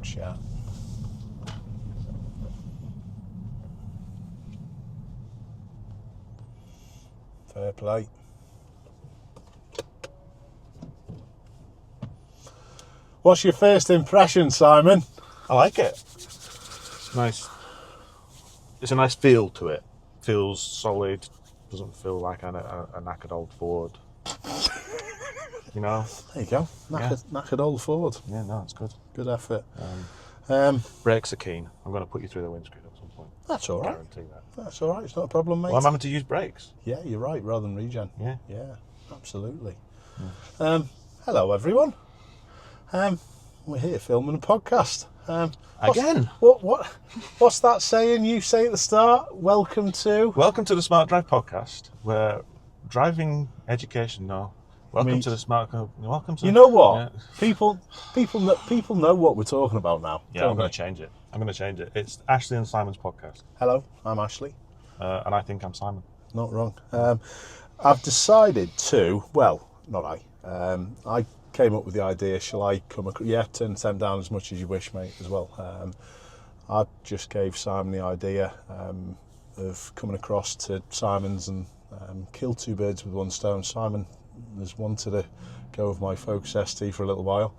chat. Fair play. What's your first impression, Simon? I like it. It's nice. It's a nice feel to it. Feels solid. Doesn't feel like a knackered old Ford. You know? There you go. Knackered old Ford. Yeah, no, it's good. Good effort. Brakes are keen. I'm going to put you through the windscreen at some point. That's all right. Guarantee that. That's all right. It's not a problem, mate. Well, I'm having to use brakes. Yeah, you're right. Rather than regen. Yeah. Yeah, absolutely. Hello, everyone. We're here filming a podcast. Again. What's that saying you say at the start? Welcome to the Smart Drive podcast, where driving education. No. Welcome to the Smart. Welcome to. You know what? Yeah. People know what we're talking about now. Yeah, I'm going to change it. It's Ashley and Simon's podcast. Hello, I'm Ashley. And I think I'm Simon. Not wrong. I've decided to. Well, not I. I came up with the idea. Shall I come across? Yeah, turn the temp down as much as you wish, mate. As well. I just gave Simon the idea of coming across to Simon's and kill two birds with one stone. Simon has wanted to go with my Focus ST for a little while,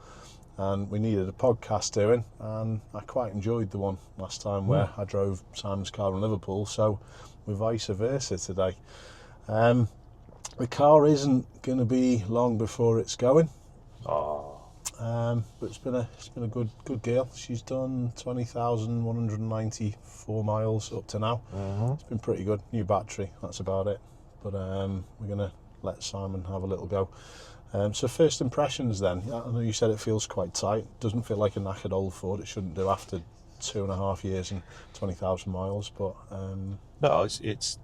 and we needed a podcast doing, and I quite enjoyed the one last time where I drove Simon's car in Liverpool, so we're vice versa today. The car isn't going to be long before it's going. But it's been a good girl. She's done 20,194 miles up to now. It's been pretty good. New battery, that's about it. But we're going to let Simon have a little go. So first impressions then. I know you said it feels quite tight. Doesn't feel like a knackered old Ford. It shouldn't do after 2.5 years and 20,000 miles. But no, it's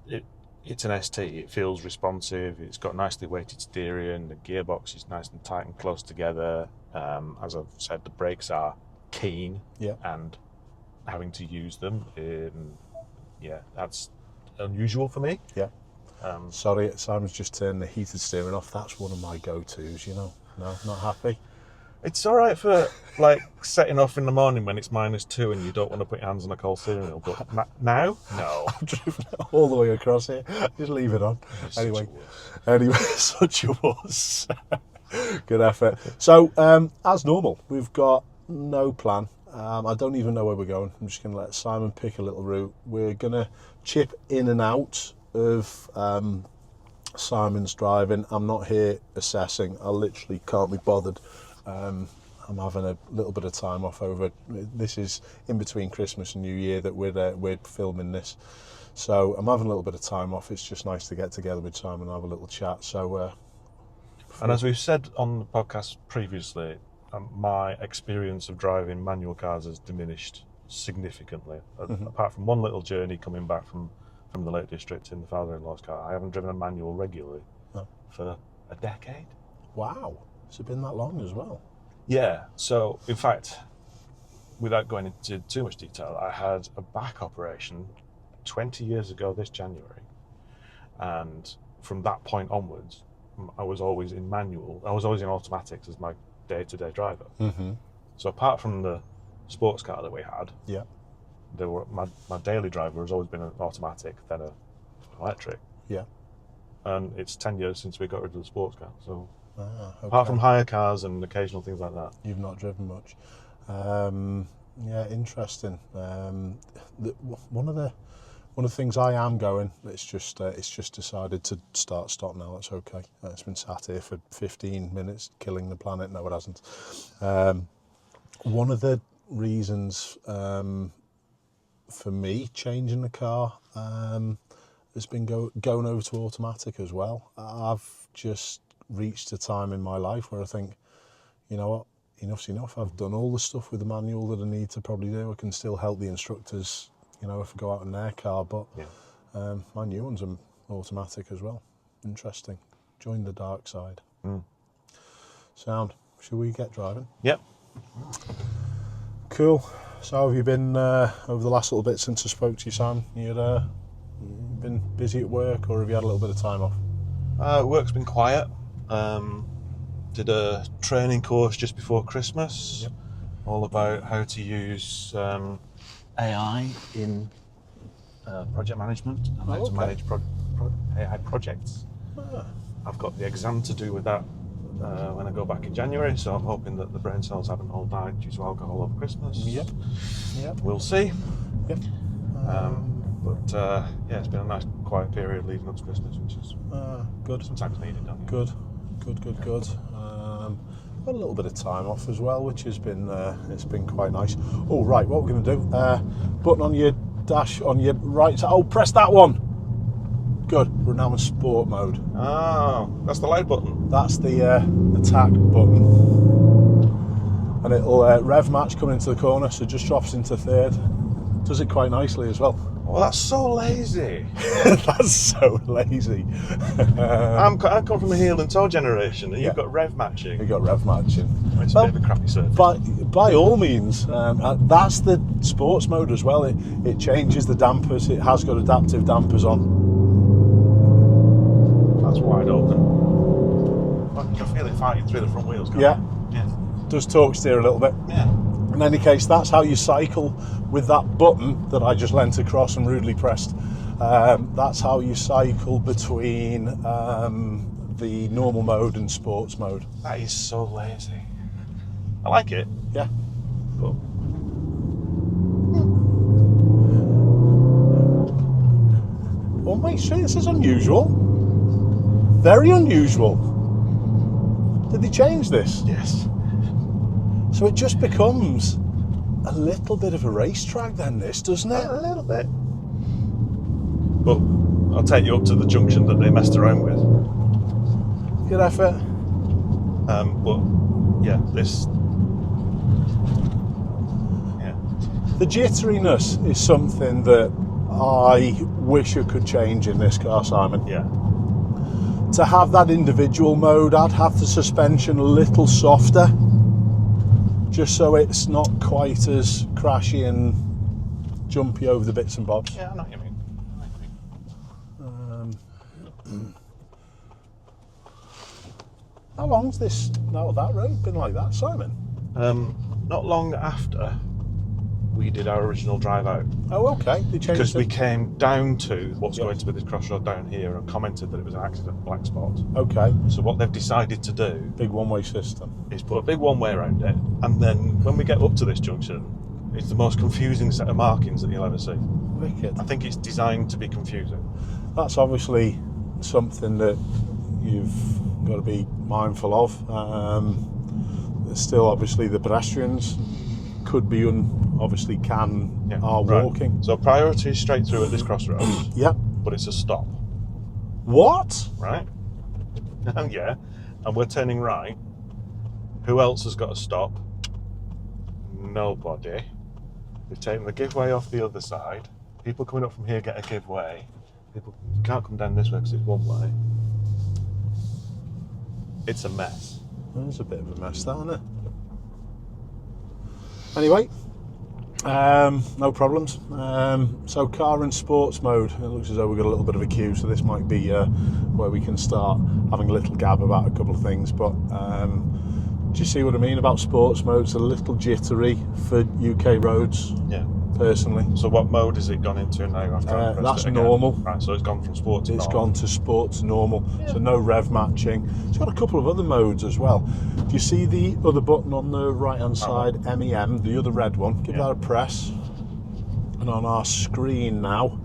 an ST. It feels responsive. It's got nicely weighted steering. The gearbox is nice and tight and close together. As I've said, the brakes are keen. Yeah. And having to use them, that's unusual for me. Yeah. Sorry, Simon's just turned the heated steering off. That's one of my go-tos, you know. No, not happy. It's all right for like setting off in the morning when it's -2 and you don't want to put your hands on a cold steering wheel. But now, no. I've driven all the way across here. Just leave it on. Anyway, such a wuss. Good effort. So, as normal, we've got no plan. I don't even know where we're going. I'm just going to let Simon pick a little route. We're going to chip in and out of Simon's driving. I'm not here assessing. I literally can't be bothered. I'm having a little bit of time off over. This is in between Christmas and New Year that we're filming this, so I'm having a little bit of time off. It's just nice to get together with Simon and have a little chat. So, and as we've said on the podcast previously, my experience of driving manual cars has diminished significantly. Apart from one little journey coming back from the Lake District in the father-in-law's car, I haven't driven a manual regularly for a decade. Wow. Has it been that long as well? Yeah. So, in fact, without going into too much detail, I had a back operation 20 years ago this January. And from that point onwards, I was always in manual. I was always in automatics as my day-to-day driver. So apart from the sports car that we had, my daily driver has always been an automatic, then an electric. Yeah. And it's 10 years since we got rid of the sports car. So apart from hire cars and occasional things like that, you've not driven much. Yeah, interesting. One of the things I am going. It's just decided to stop now. That's okay. It's been sat here for 15 minutes, killing the planet. No, it hasn't. One of the reasons for me changing the car has been going over to automatic as well. I've just reached a time in my life where I think, you know what, enough's enough. I've done all the stuff with the manual that I need to probably do. I can still help the instructors, you know, if I go out in their car, but my new one's an automatic as well. Interesting. Join the dark side. Sound. Should we get driving? Yep. Cool. So how have you been over the last little bit since I spoke to you, Sam? You'd been busy at work, or have you had a little bit of time off? Work's been quiet. Did a training course just before Christmas. all about how to use AI in project management and how to manage AI projects. I've got the exam to do with that when I go back in January, so I'm hoping that the brain cells haven't all died due to alcohol over Christmas. Yep. We'll see. Yep. But yeah, it's been a nice quiet period leading up to Christmas, which is good. Sometimes needed, don't you? Good. Got a little bit of time off as well, which has been it's been quite nice. Oh right, what we're going to do? Button on your dash on your right side. Oh, press that one. Good. We're now in sport mode. Oh, that's the loud button. That's the attack button, and it'll rev match coming into the corner, so just drops into third. Does it quite nicely as well. Well, that's so lazy. That's so lazy. I come from a heel and toe generation, and you've got rev matching. You got rev matching. It's a bit of a crappy surface. By all means, that's the sports mode as well. It changes the dampers. It has got adaptive dampers on. That's wide open. You can feel it fighting through the front wheels. Yeah. Yeah. Does torque steer a little bit. Yeah. In any case, that's how you cycle with that button that I just leant across and rudely pressed. That's how you cycle between the normal mode and sports mode. That is so lazy. I like it. Yeah. But Well, mate, see, this is unusual. Very unusual. Did they change this? yes. So it just becomes a little bit of a racetrack then, this, doesn't it? A little bit. But I'll take you up to the junction that they messed around with. Good effort. But yeah, this. Yeah. The jitteriness is something that I wish I could change in this car, Simon. Yeah. To have that individual mode, I'd have the suspension a little softer, just so it's not quite as crashy and jumpy over the bits and bobs. Yeah, I know what you mean. How long's that road been like that, Simon? Not long after we did our original drive out, Oh, okay. They changed because we it. came down to what's Yeah. going to be this crossroad down here and commented that it was an accident black spot. Okay. So what they've decided to do Big one-way system. is put a big one-way around it, and then when we get up to this junction, it's the most confusing set of markings that you'll ever see. Wicked. I think it's designed to be confusing. That's obviously something that you've got to be mindful of. There's still obviously the pedestrians could be are Right. walking. So priority is straight through at this crossroads, Yep. but it's a stop, What? right? Yeah, and we're turning right. Who else has got a stop? Nobody. We've taken the give way off the other side. People coming up from here get a give way. People can't come down this way because it's one way. It's a mess. There's a bit of a mess, that, isn't it? Anyway, no problems. So car and sports mode. It looks as though we've got a little bit of a queue, so this might be where we can start having a little gab about a couple of things. But do you see what I mean about sports mode? It's a little jittery for UK roads, Yeah. personally. So what mode has it gone into now? After I pressed That's it again? normal. Right, so it's gone from sport to It's normal. gone to sports normal, so no rev matching. It's got a couple of other modes as well. Do you see the other button on the right hand side, MEM, the other red one? Give that a press. And on our screen now,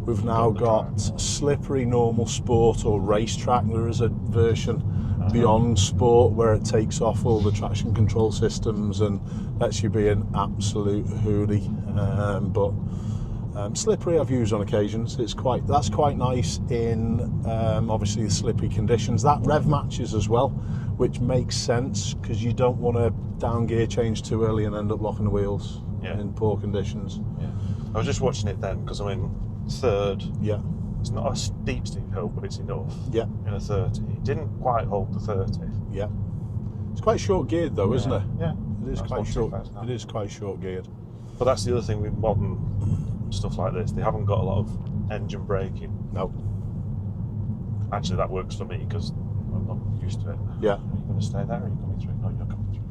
we've now got slippery, normal, sport or racetrack. There is a version beyond sport where it takes off all the traction control systems and lets you be an absolute hoolie. But slippery I've used on occasions. That's quite nice in obviously the slippy conditions. That rev matches as well, which makes sense because you don't want to down gear change too early and end up locking the wheels in poor conditions. Yeah. I was just watching it then because I'm in third. Yeah. It's not a steep hill, but it's enough. Yeah. In a 30. It didn't quite hold the 30. Yeah. It's quite short geared though, isn't it? Yeah. It is That's quite not too short. bad, no. It is quite short geared. But that's the other thing with modern stuff like this. They haven't got a lot of engine braking. No. Actually, that works for me because I'm not used to it. Yeah. Are you going to stay there or are you coming through? No, you're coming through.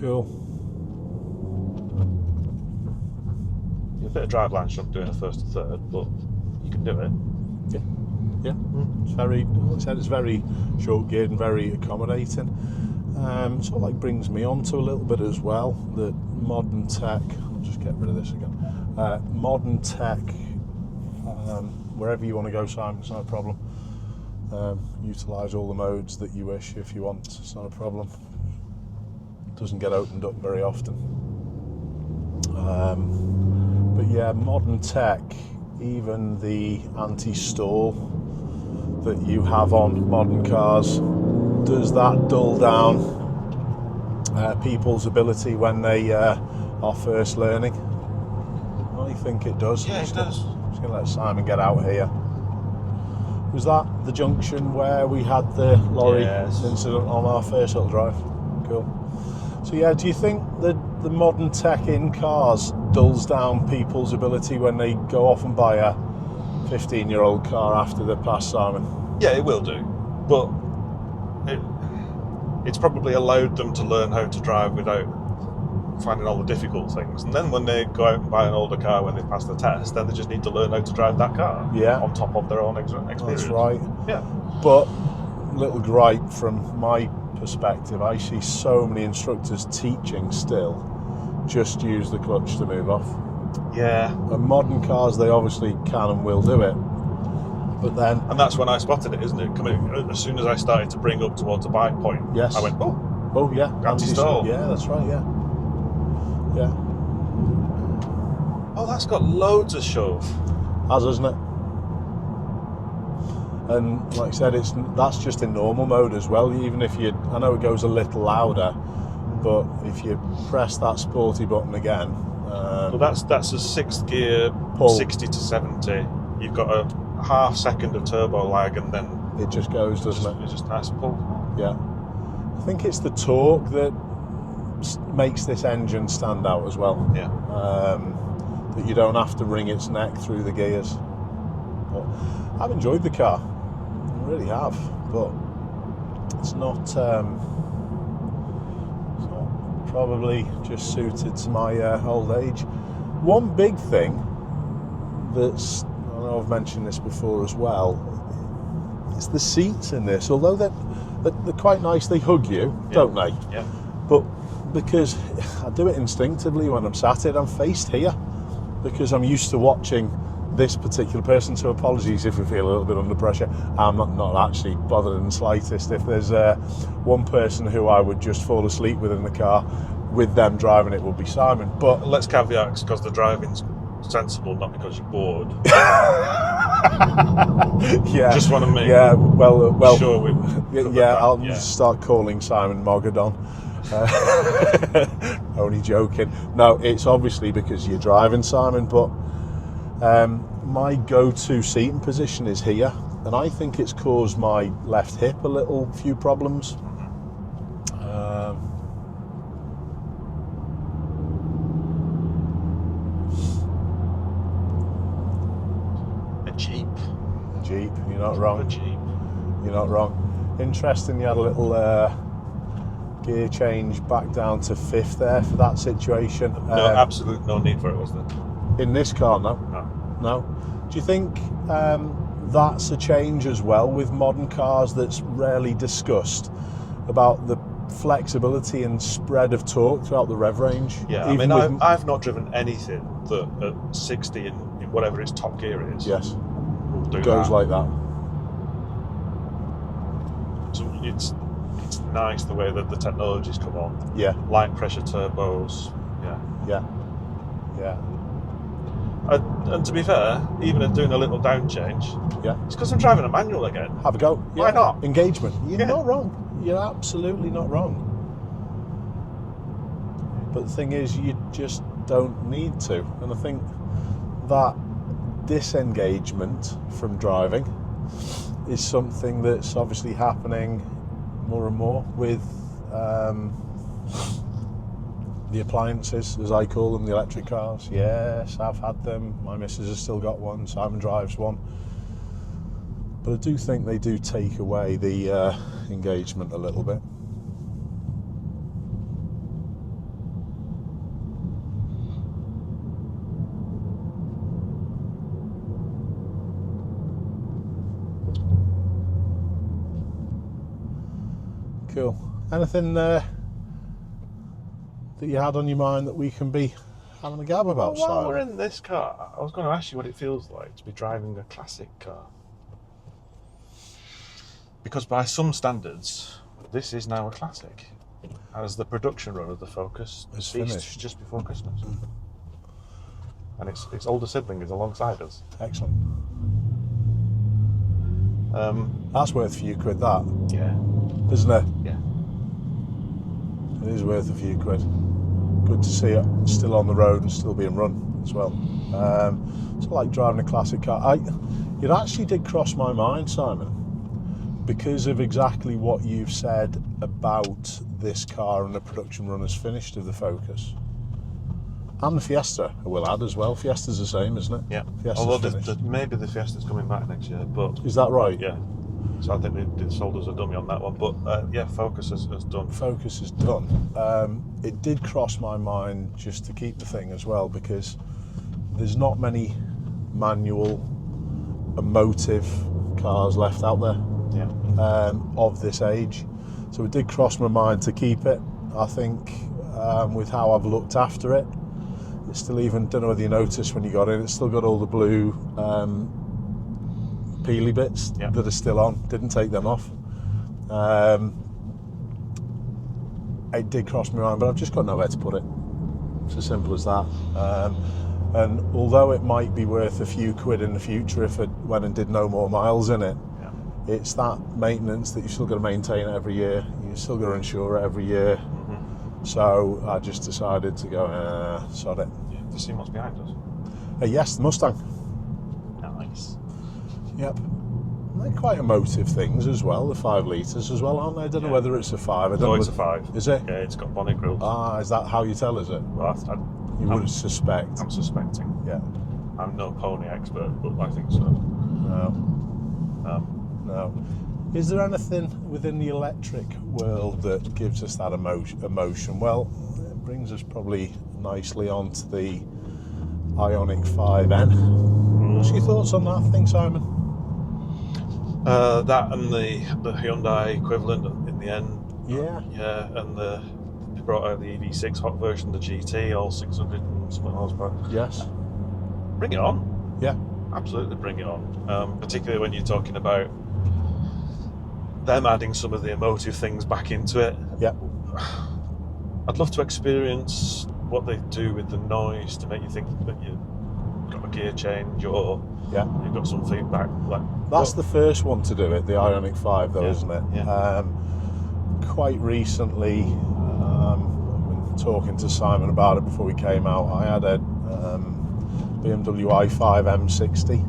Cool. You're a bit of drive line shunts doing a first to third, but you can do it. Yeah. It's very, like I said, it's very short geared and very accommodating. Sort of like brings me on to a little bit as well that modern tech. I'll just get rid of this again. Modern tech, wherever you want to go, Simon, it's not a problem. Utilise all the modes that you wish if you want. It's not a problem. Doesn't get opened up very often. But yeah, modern tech, even the anti-stall that you have on modern cars, does that dull down people's ability when they are first learning? I think it does. Yeah, it does. I'm just going to let Simon get out here. Was that the junction where we had the lorry incident on our first little drive? Cool. So yeah, do you think that the modern tech in cars dulls down people's ability when they go off and buy a 15-year-old car after they're past Simon? Yeah, it will do, but it's probably allowed them to learn how to drive without finding all the difficult things. And then when they go out and buy an older car when they pass the test, then they just need to learn how to drive that car. Yeah. On top of their own experience. That's right. Yeah. But little gripe from my perspective, I see so many instructors teaching still just use the clutch to move off. Yeah. And modern cars, they obviously can and will do it. But then... And that's when I spotted it, isn't it? Coming as soon as I started to bring up towards a bike point, yes. I went, oh yeah, anti-stall. Yeah, that's right, yeah. Yeah. Oh, that's got loads of shove. Has, isn't it? And like I said, that's just in normal mode as well. Even if I know it goes a little louder, but if you press that sporty button again, well, that's a 6th gear, pull. 60 to 70. You've got a half second of turbo lag, and then it just goes, doesn't it? It's just nice pull. Yeah. I think it's the torque that makes this engine stand out as well. Yeah. That you don't have to wring its neck through the gears. But I've enjoyed the car. I really have. But it's not probably just suited to my old age. One big thing that's, I know I've mentioned this before as well, is the seats in this. Although they're quite nice, they hug you, don't they? Yeah. But because I do it instinctively when I'm sat in, I'm faced here because I'm used to watching this particular person. So apologies if we feel a little bit under pressure. I'm not actually bothered in the slightest. If there's one person who I would just fall asleep with in the car, with them driving, it would be Simon. But let's caveat, because the driving's sensible, not because you're bored. Yeah. Just want to make sure we. I'll just start calling Simon Mogadon. Only joking. No, it's obviously because you're driving, Simon, but my go-to seating position is here, and I think it's caused my left hip a few problems. A Jeep, you're not wrong. A Jeep. You're not wrong. Interesting, you had a little gear change back down to 5th there for that situation. No, absolute no need for it, was there? In this car, no. No. Do you think that's a change as well with modern cars that's rarely discussed, about the flexibility and spread of torque throughout the rev range? Yeah, I mean, I've not driven anything that at 60 in whatever its top gear is. Yes. Do goes that. like that. So it's nice the way that the technology's come on. Yeah. Light pressure turbos. Yeah. And to be fair, even at doing a little down change, it's because I'm driving a manual again. Have a go. Why not? Engagement. You're not wrong. You're absolutely not wrong. But the thing is, you just don't need to. And I think that disengagement from driving is something that's obviously happening more and more with the appliances, as I call them, the electric cars. Yes, I've had them. My missus has still got one. Simon drives one. But I do think they do take away the engagement a little bit. Cool. Anything that you had on your mind that we can be having a gab about, While Simon? we're in this car, I was going to ask you what it feels like to be driving a classic car. Because by some standards, this is now a classic, as the production run of the Focus It's ceased finished. just before Christmas. And its older sibling is alongside us. Excellent. That's worth a few quid, that, Yeah. isn't it? Yeah. It is worth a few quid. Good to see it still on the road and still being run as well. It's like driving a classic car. It actually did cross my mind, Simon, because of exactly what you've said about this car and the production run is finished of the Focus. And the Fiesta, I will add as well. Fiesta's the same, isn't it? Yeah. Fiesta's Although finished. maybe the Fiesta's coming back next year, but Is that right? yeah. So I think they sold us a dummy on that one. But yeah, Focus has done. Focus is done. It did cross my mind just to keep the thing as well, because there's not many manual, emotive cars left out there Yeah. of this age. So it did cross my mind to keep it. I think with how I've looked after it, it's still even, don't know whether you noticed when you got in, it's still got all the blue peely bits that are still on. Didn't take them off. It did cross my mind, but I've just got nowhere to put it. It's as simple as that. And although it might be worth a few quid in the future if it went and did no more miles in it, it's that maintenance that you've still got to maintain every year. You've still got to insure it every year. So I just decided to go, sod it. Yeah. To see what's behind us. Yes, the Mustang. Nice. Yep. They're quite emotive things as well, the 5 litres as well, aren't they? I don't know whether it's a 5. I don't know It's a whether- 5. Is it? Yeah, it's got bonnet grills. Is that how you tell, is it? Well, You wouldn't suspect. I'm suspecting. Yeah. I'm no pony expert, but I think so. No. No. Is there anything within the electric world that gives us that emotion? Well, it brings us probably nicely onto the Ioniq 5N. What's your thoughts on that thing, Simon? That and the Hyundai equivalent in the end. Yeah. Yeah, and they brought out the EV6 hot version, the GT, all 600 and something horsepower. Yes. Bring it on. Yeah. Absolutely bring it on. Particularly when you're talking about them adding some of the emotive things back into it. Yeah. I'd love to experience what they do with the noise to make you think that you've got a gear change or you've got some feedback. That's the first one to do it, the Ioniq 5 though, isn't it? Yeah. Quite recently, I've been talking to Simon about it before we came out. I had a BMW i5 M60,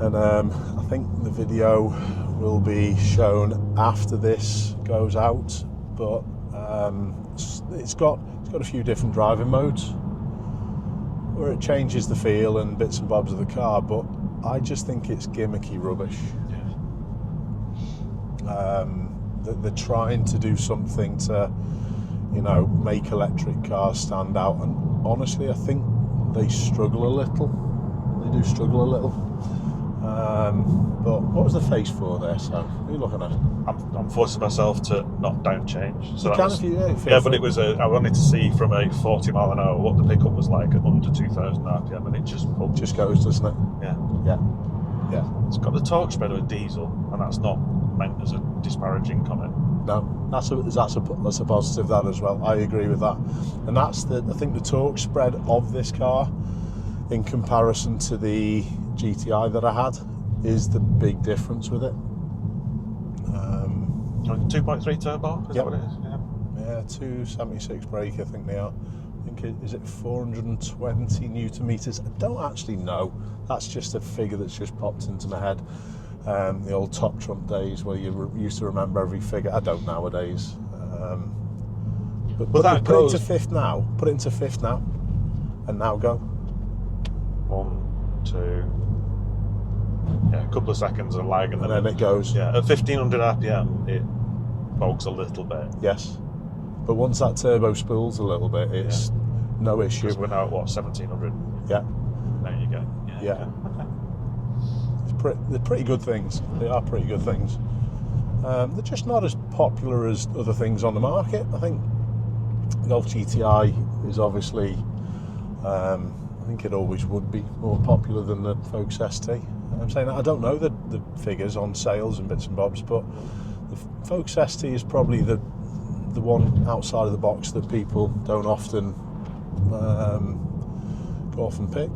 and I think the video will be shown after this goes out, but it's got a few different driving modes where it changes the feel and bits and bobs of the car, but I just think it's gimmicky rubbish. They're trying to do something to, make electric cars stand out, and honestly I think they struggle a little. They do struggle a little. But what was the face for there, Sam? What are you looking at? I'm forcing myself to not down change. So But it was I wanted to see from a 40 mile an hour what the pickup was like at under 2,000 RPM, and it just goes, doesn't it? Yeah. It's got the torque spread of a diesel, and that's not meant as a disparaging comment. No, that's a positive, that as well. I agree with that, and I think the torque spread of this car, in comparison to the GTI that I had, is the big difference with it. 2.3 turbo, is that what it is? Yeah, 276 brake, I think they are. I think is it 420 newton meters? I don't actually know. That's just a figure that's just popped into my head. The old Top Trump days where you used to remember every figure. I don't nowadays. But put it into fifth now. Put it into fifth now, and now go. 1, 2. Yeah, a couple of seconds of lag, and then it goes. Yeah, at 1,500 RPM, it bogs a little bit. Yes, but once that turbo spools a little bit, it's no issue. Because we're now at 1,700. Yeah. There you go. Yeah. They're pretty good things. They are pretty good things. They're just not as popular as other things on the market. I think the Golf GTI is obviously, I think it always would be more popular than the Focus ST. I'm saying that I don't know the figures on sales and bits and bobs, but the Focus ST is probably the one outside of the box that people don't often go off and pick.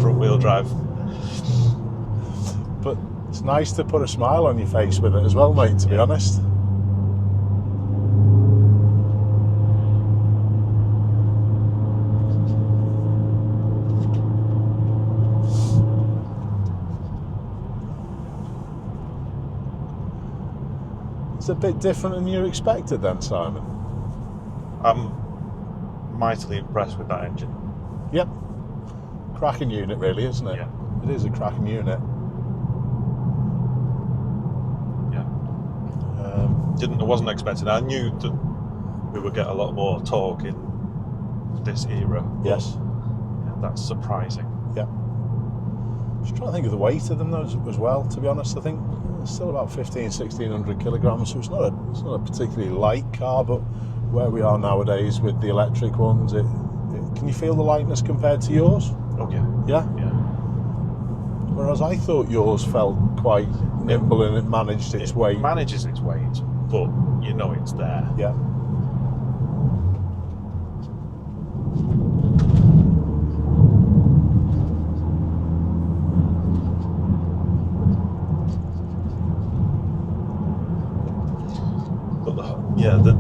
Front wheel drive. But it's nice to put a smile on your face with it as well, mate, to be honest. It's a bit different than you expected then, Simon. I'm mightily impressed with that engine. Yep. Cracking unit, really, isn't it? Yeah. It is a cracking unit. Yeah. I wasn't expecting. I knew that we would get a lot more torque in this era. Yes. Yeah, that's surprising. Yeah. Just trying to think of the weight of them though as well. To be honest, I think it's still about 1600 kilograms. So it's not a particularly light car, but where we are nowadays with the electric ones, can you feel the lightness compared to yours? Oh yeah. Yeah. Yeah. Whereas I thought yours felt quite nimble and it managed its weight. It manages its weight, but you know it's there. Yeah. But they're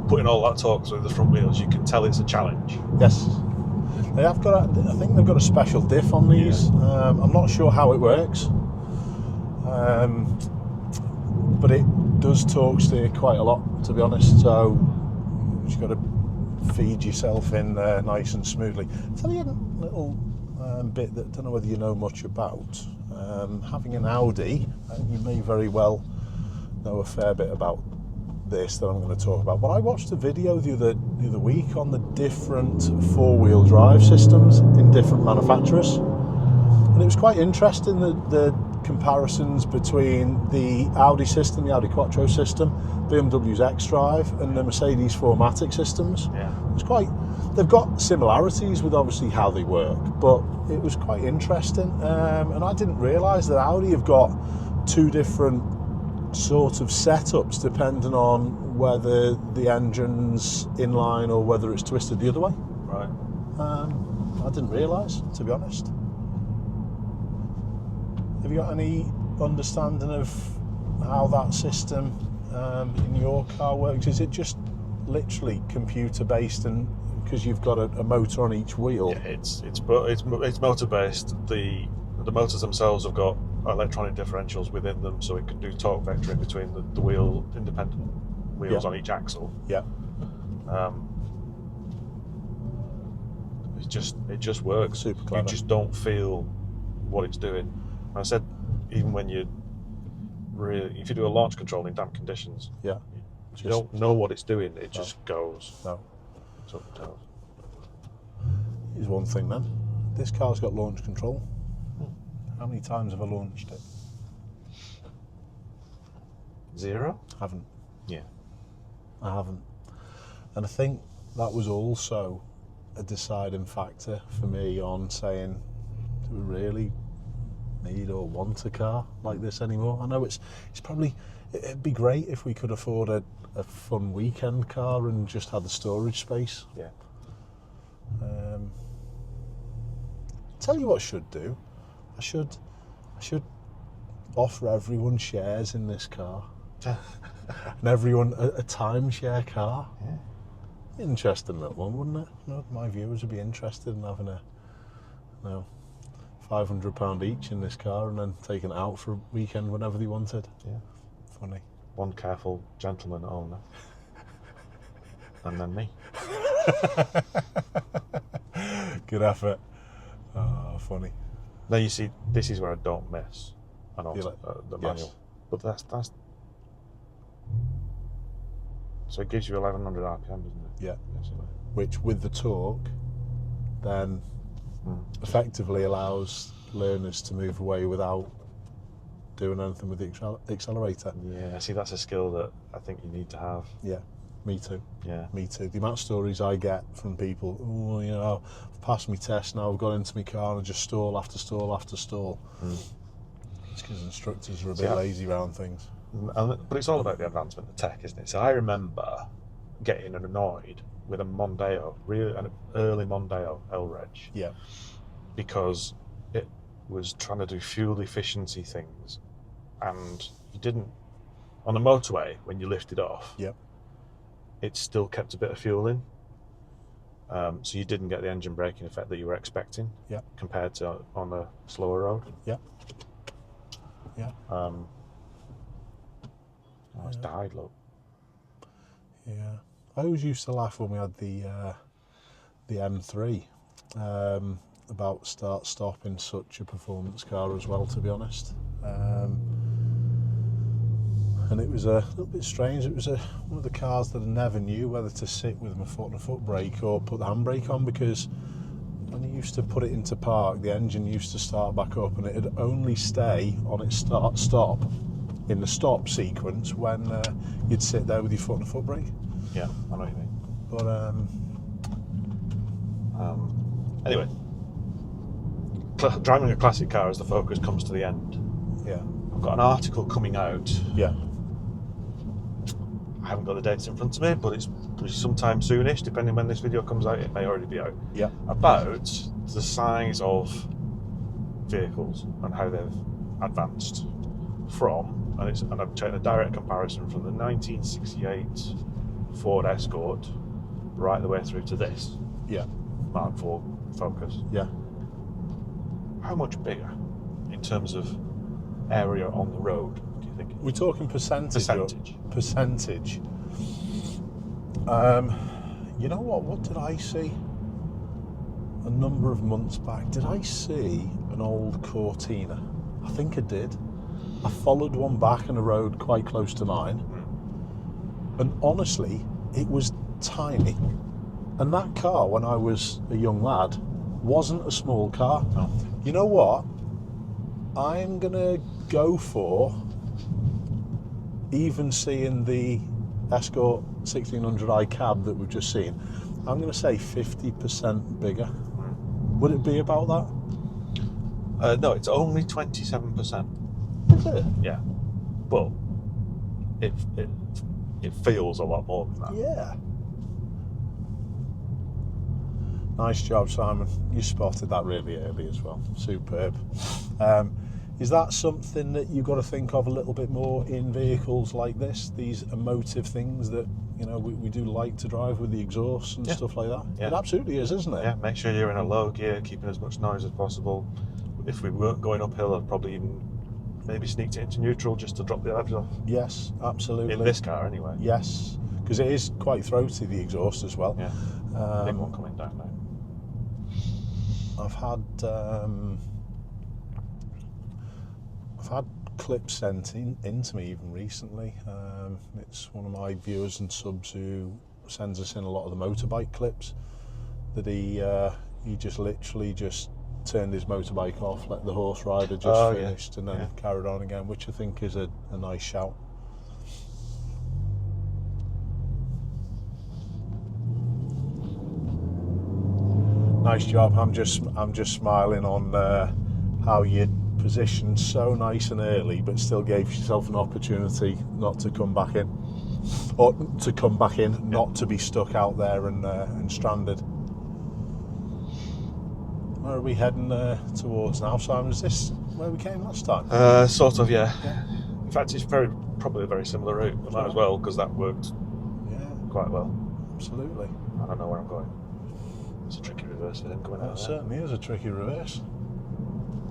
putting all that torque through the front wheels. You can tell it's a challenge. Yes. They have got. I think they've got a special diff on these. Yeah. I'm not sure how it works, but it does torque steer quite a lot, to be honest. So you just got to feed yourself in there nice and smoothly. I'll tell you a little bit that I don't know whether you know much about. Having an Audi, you may very well know a fair bit about this that I'm going to talk about, but I watched a video the other week on the different four-wheel drive systems in different manufacturers, and it was quite interesting, the comparisons between the Audi system, the Audi Quattro system, BMW's xDrive, and the Mercedes 4MATIC systems. Yeah. They've got similarities with obviously how they work, but it was quite interesting, and I didn't realise that Audi have got two different sort of setups depending on whether the engine's inline or whether it's twisted the other way. Right. I didn't realise, to be honest. Have you got any understanding of how that system in your car works? Is it just literally computer based, and because you've got a motor on each wheel? Yeah, it's motor based. The motors themselves have got electronic differentials within them, so it can do torque vectoring between the wheel independent wheels on each axle. Yeah. It just works. Super clever. You just don't feel what it's doing. I said, even when if you do a launch control in damp conditions, yeah, you don't know what it's doing. It just goes. No. It's up and down. Here's one thing then. This car's got launch control. How many times have I launched it? 0? Haven't. Yeah. I haven't. And I think that was also a deciding factor for me on saying, do we really need or want a car like this anymore? I know it'd be great if we could afford a fun weekend car and just had the storage space. Yeah. Tell you what I should do. I should offer everyone shares in this car. And everyone a timeshare car. Yeah. Interesting little one, wouldn't it? My viewers would be interested in having £500 each in this car and then taking it out for a weekend whenever they wanted. Yeah. Funny. One careful gentleman owner. And then me. Good effort. Oh, funny. Now you see, this is where I don't miss the manual. Yes. But that's so it gives you 1100 RPM, doesn't it? Yeah. Basically. Which with the torque then effectively allows learners to move away without doing anything with the accelerator. Yeah, see, that's a skill that I think you need to have. Yeah, me too. Yeah. Me too. The amount of stories I get from people, oh, you know, I've passed my test now, I've got into my car and I just stall after stall after stall. It's because instructors are a bit lazy around things. But it's all about the advancement of tech, isn't it? So I remember getting annoyed with a Mondeo, really an early Mondeo L-Reg. Yeah. Because it was trying to do fuel efficiency things, and you didn't, on the motorway, when you lifted off, Yeah. it still kept a bit of fuel in. So you didn't get the engine braking effect that you were expecting. Yeah. Compared to on a slower road. Yeah. Yeah. It's died, look. Yeah. I always used to laugh when we had the M3 about start-stop in such a performance car as well, to be honest. And it was a little bit strange. It was one of the cars that I never knew whether to sit with my foot on a foot brake or put the handbrake on, because when you used to put it into park, the engine used to start back up and it'd only stay on its start-stop in the stop sequence when you'd sit there with your foot on a foot brake. Yeah, I know what you mean. But anyway, driving a classic car as the focus comes to the end. yeah, I've got an article coming out. yeah, I haven't got the dates in front of me, but it's sometime soonish, depending when this video comes out. It may already be out. yeah, About the size of vehicles and how they've advanced from, and I've taken a direct comparison from the 1968 Ford Escort right the way through to this yeah, Mark IV Focus. yeah. How much bigger in terms of area on the road do you think? We're talking percentage. Percentage. You know what? What did I see? A number of months back, did I see an old Cortina? I think I did. I followed one back on a road quite close to mine, and honestly, it was tiny. And that car, when I was a young lad, wasn't a small car. No. You know what? I'm gonna go for, even seeing the Escort 1600i cab that we've just seen, I'm gonna say 50% bigger. Would it be about that? No, it's only 27%. Is it? Yeah, but it feels a lot more than that. Yeah. Nice job, Simon. You spotted that really early as well. Superb. Is that something that you've got to think of a little bit more in vehicles like this? These emotive things that, you know, we do like to drive with the exhaust and stuff like that? Yeah. It absolutely is, isn't it? Yeah, make sure you're in a low gear, keeping as much noise as possible. If we weren't going uphill, I'd probably even maybe sneaked it into neutral just to drop the levels off. Yes, absolutely. In this car, anyway. Yes, because it is quite throaty, the exhaust as well. Yeah. Big one coming down now. I've had clips sent into me even recently. It's one of my viewers and subs who sends us in a lot of the motorbike clips that he just literally just turned his motorbike off, let the horse rider just finished, and then carried on again, which I think is a nice shout. Nice job. I'm just smiling on how you positioned so nice and early, but still gave yourself an opportunity not to come back in, or to come back in, not to be stuck out there and stranded. Where are we heading towards now, Simon? Is this where we came last time? Sort of, yeah. In fact, it's probably a very similar route. I might as well, because that worked quite well. Absolutely. I don't know where I'm going. It's a tricky reverse for him coming out. It certainly is a tricky reverse.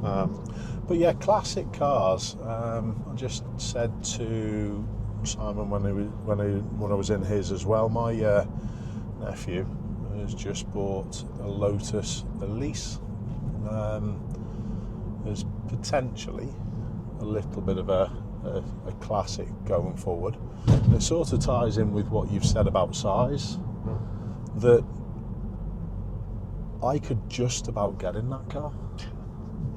But yeah, classic cars. I just said to Simon when I was in his as well, my nephew has just bought a Lotus Elise. There's potentially a little bit of a classic going forward. And it sort of ties in with what you've said about size, that I could just about get in that car.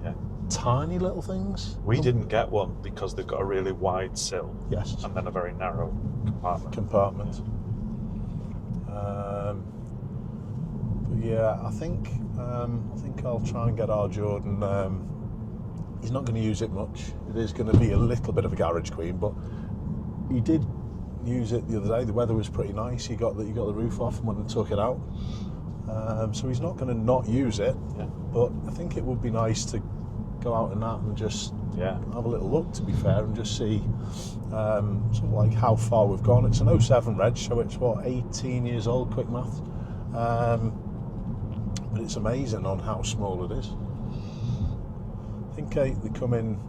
Yeah. tiny little things. We didn't get one because they've got a really wide sill. Yes. And then a very narrow compartment. But yeah, I think I'll try and get our Jordan. He's not going to use it much. It is going to be a little bit of a garage queen, but he did use it the other day. The weather was pretty nice. He got the roof off and went and took it out. So he's not going to not use it. Yeah. But I think it would be nice to go out in that and just have a little look, to be fair, and just see sort of like how far we've gone. It's an 07 reg, so it's 18 years old, quick math. But it's amazing on how small it is. I think they come in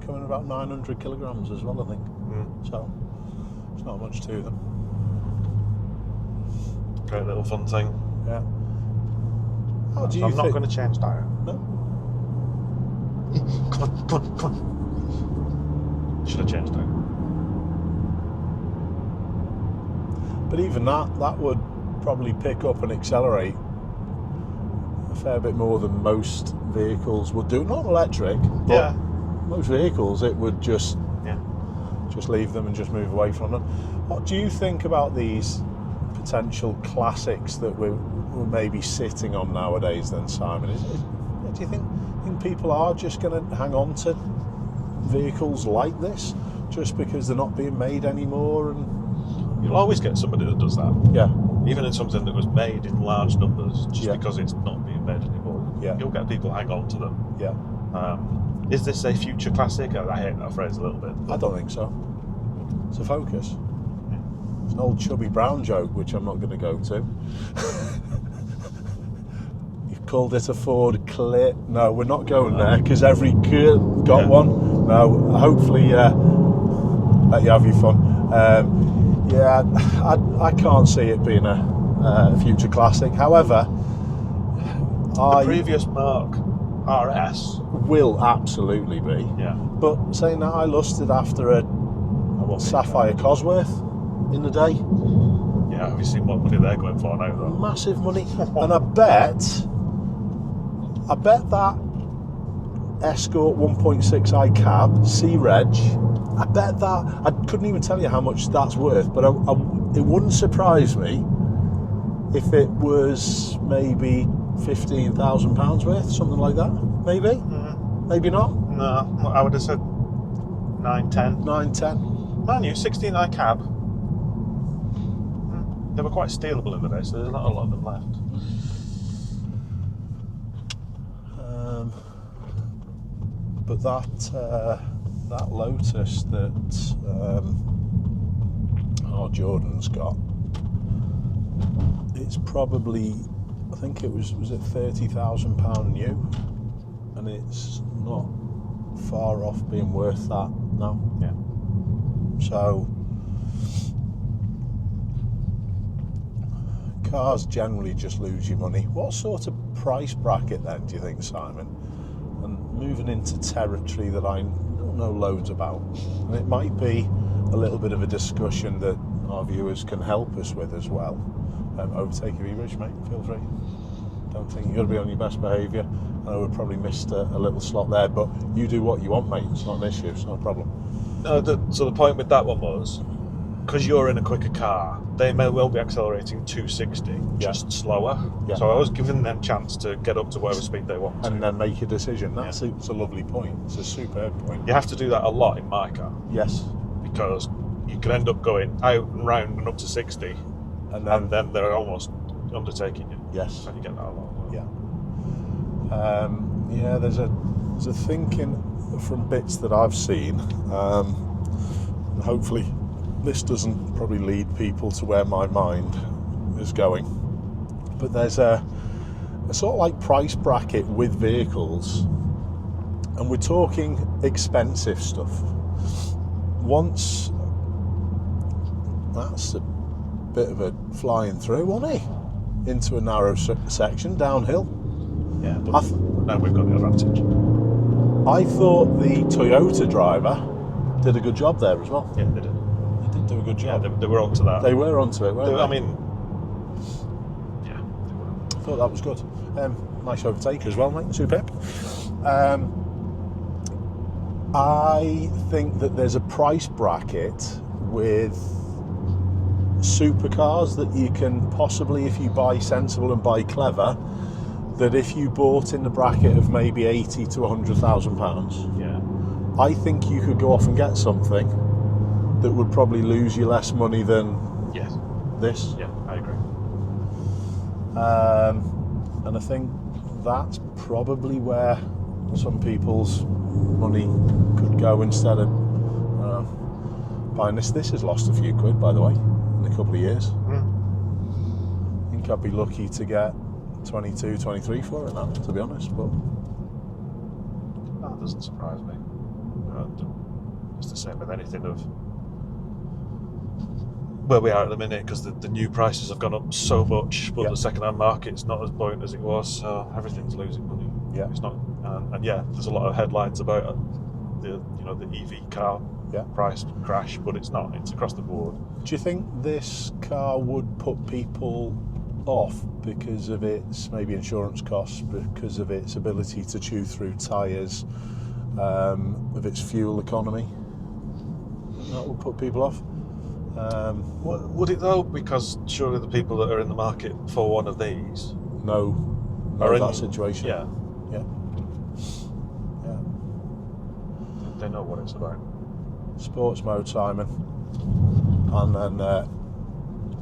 about 900 kilograms as well, I think. So it's not much to them. Great little fun thing. Yeah. How do you I'm not going to change tyre. No. Come on. Should have changed tyre. But even that would probably pick up and accelerate a fair bit more than most vehicles would do. Not electric, but most vehicles it would just leave them and just move away from them. What do you think about these potential classics that we're maybe sitting on nowadays then, Simon? Do you think people are just going to hang on to vehicles like this just because they're not being made anymore? And you'll always get somebody that does that. Yeah. Even in something that was made in large numbers, just because it's not being made anymore. Yeah. You'll get people hang on to them. Yeah. Is this a future classic? I hate that phrase a little bit. I don't think so. It's a Focus. It's an old Chubby Brown joke, which I'm not going to go to. You've called it a Ford Clip. No, we're not going there, because every kid got one. No, hopefully let you have your fun. I can't see it being a future classic. However, the previous Mark RS will absolutely be. Yeah. But saying that, I lusted after a Sapphire Cosworth in the day. Yeah, have you seen what money they're going for now, though? Massive money. And I bet that Escort 1.6i cab, C-Reg, I bet that, I couldn't even tell you how much that's worth, but it wouldn't surprise me if it was maybe £15,000 worth, something like that. Maybe? Maybe not? No, I would have said 9, 10. 9, 10. Man, you 16i cab. They were quite stealable in the day, so there's not a lot of them left. But that Lotus that our Jordan's got, it's probably, I think it was it £30,000 new, and it's not far off being worth that now. Yeah. So cars generally just lose you money. What sort of price bracket then do you think, Simon? And moving into territory that I don't know loads about, and it might be a little bit of a discussion that our viewers can help us with as well. Overtake your e-bridge, mate, feel free. Don't think you've got to be on your best behaviour. I know we probably missed a little slot there, but you do what you want, mate. It's not an issue, it's not a problem. No, so the point with that one was, because you're in a quicker car, they may well be accelerating 260, just slower. Yeah. So I was giving them chance to get up to whatever speed they want to. And then make a decision. It's a lovely point. It's a superb point. You have to do that a lot in my car. Yes. Because you can end up going out and round and up to 60, and then they're almost undertaking you. Yes. And you get that a lot. Yeah. There's a thinking from bits that I've seen, and hopefully this doesn't probably lead people to where my mind is going, but there's a sort of like price bracket with vehicles, and we're talking expensive stuff. Once that's a bit of a flying through, wasn't he? Into a narrow section downhill. Yeah, but now we've got the advantage. I thought the Toyota driver did a good job there as well. Yeah, they did. They did do a good job. Yeah, they were onto that. They were onto it, weren't they? I mean, yeah, they were. I thought that was good. Nice overtaker as well, mate. Superb. I think that there's a price bracket with supercars that you can possibly, if you buy sensible and buy clever, that if you bought in the bracket of maybe 80 to 100,000 pounds, Yeah. I think you could go off and get something that would probably lose you less money than Yes. this. Yeah, I agree. And I think that's probably where some people's money could go instead of buying this. This has lost a few quid, by the way, in a couple of years. I think I'd be lucky to get 22, 23 for it now, to be honest. But That doesn't surprise me. It's the same with anything of where we are at the minute, because the new prices have gone up so much, but the second-hand market's not as buoyant as it was, so everything's losing money. Yeah. It's not, and yeah, there's a lot of headlines about the EV car price crash, but it's not. It's across the board. do you think this car would put people off because of its maybe insurance costs, because of its ability to chew through tyres, of its fuel economy? That would put people off. Would it though? Because surely the people that are in the market for one of these know are in that situation. Yeah, Yeah. they know what it's about. Sports mode, Simon, and then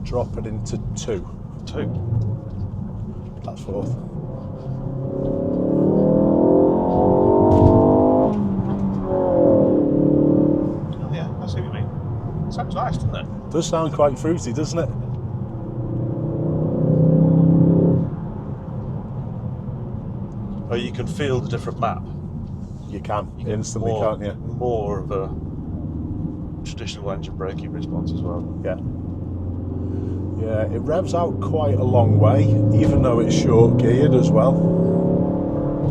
drop it into 2. 2. That's 4th. Oh, yeah, I see what you mean. Sounds nice, doesn't it? Does sound quite fruity, doesn't it? Or you can feel the different map. You can instantly, more, can't you? More of a traditional engine braking response as well. Yeah. Yeah, it revs out quite a long way, even though it's short geared as well.